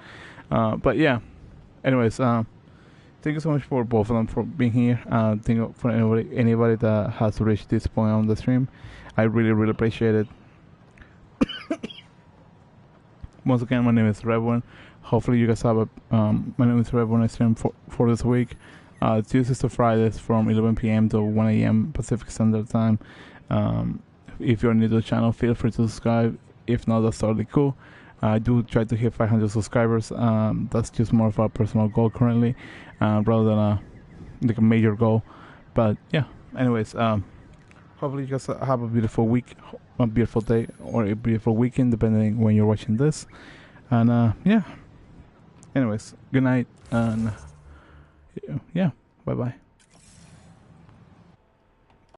But yeah, anyways, thank you so much for both of them for being here. Thank you for anybody that has reached this point on the stream. I really appreciate it. Once again, my name is Redone. Hopefully you guys have my name is Redone. I stream for this week, Tuesdays to Fridays from 11 p.m. to 1 a.m. Pacific Standard Time. If you're new to the channel, feel free to subscribe. If not, that's totally cool. I do try to hit 500 subscribers. That's just more of a personal goal currently, rather than a major goal. But yeah, anyways, hopefully you guys have a beautiful week, a beautiful day, or a beautiful weekend, depending when you're watching this. And yeah, anyways, good night, and yeah, bye bye.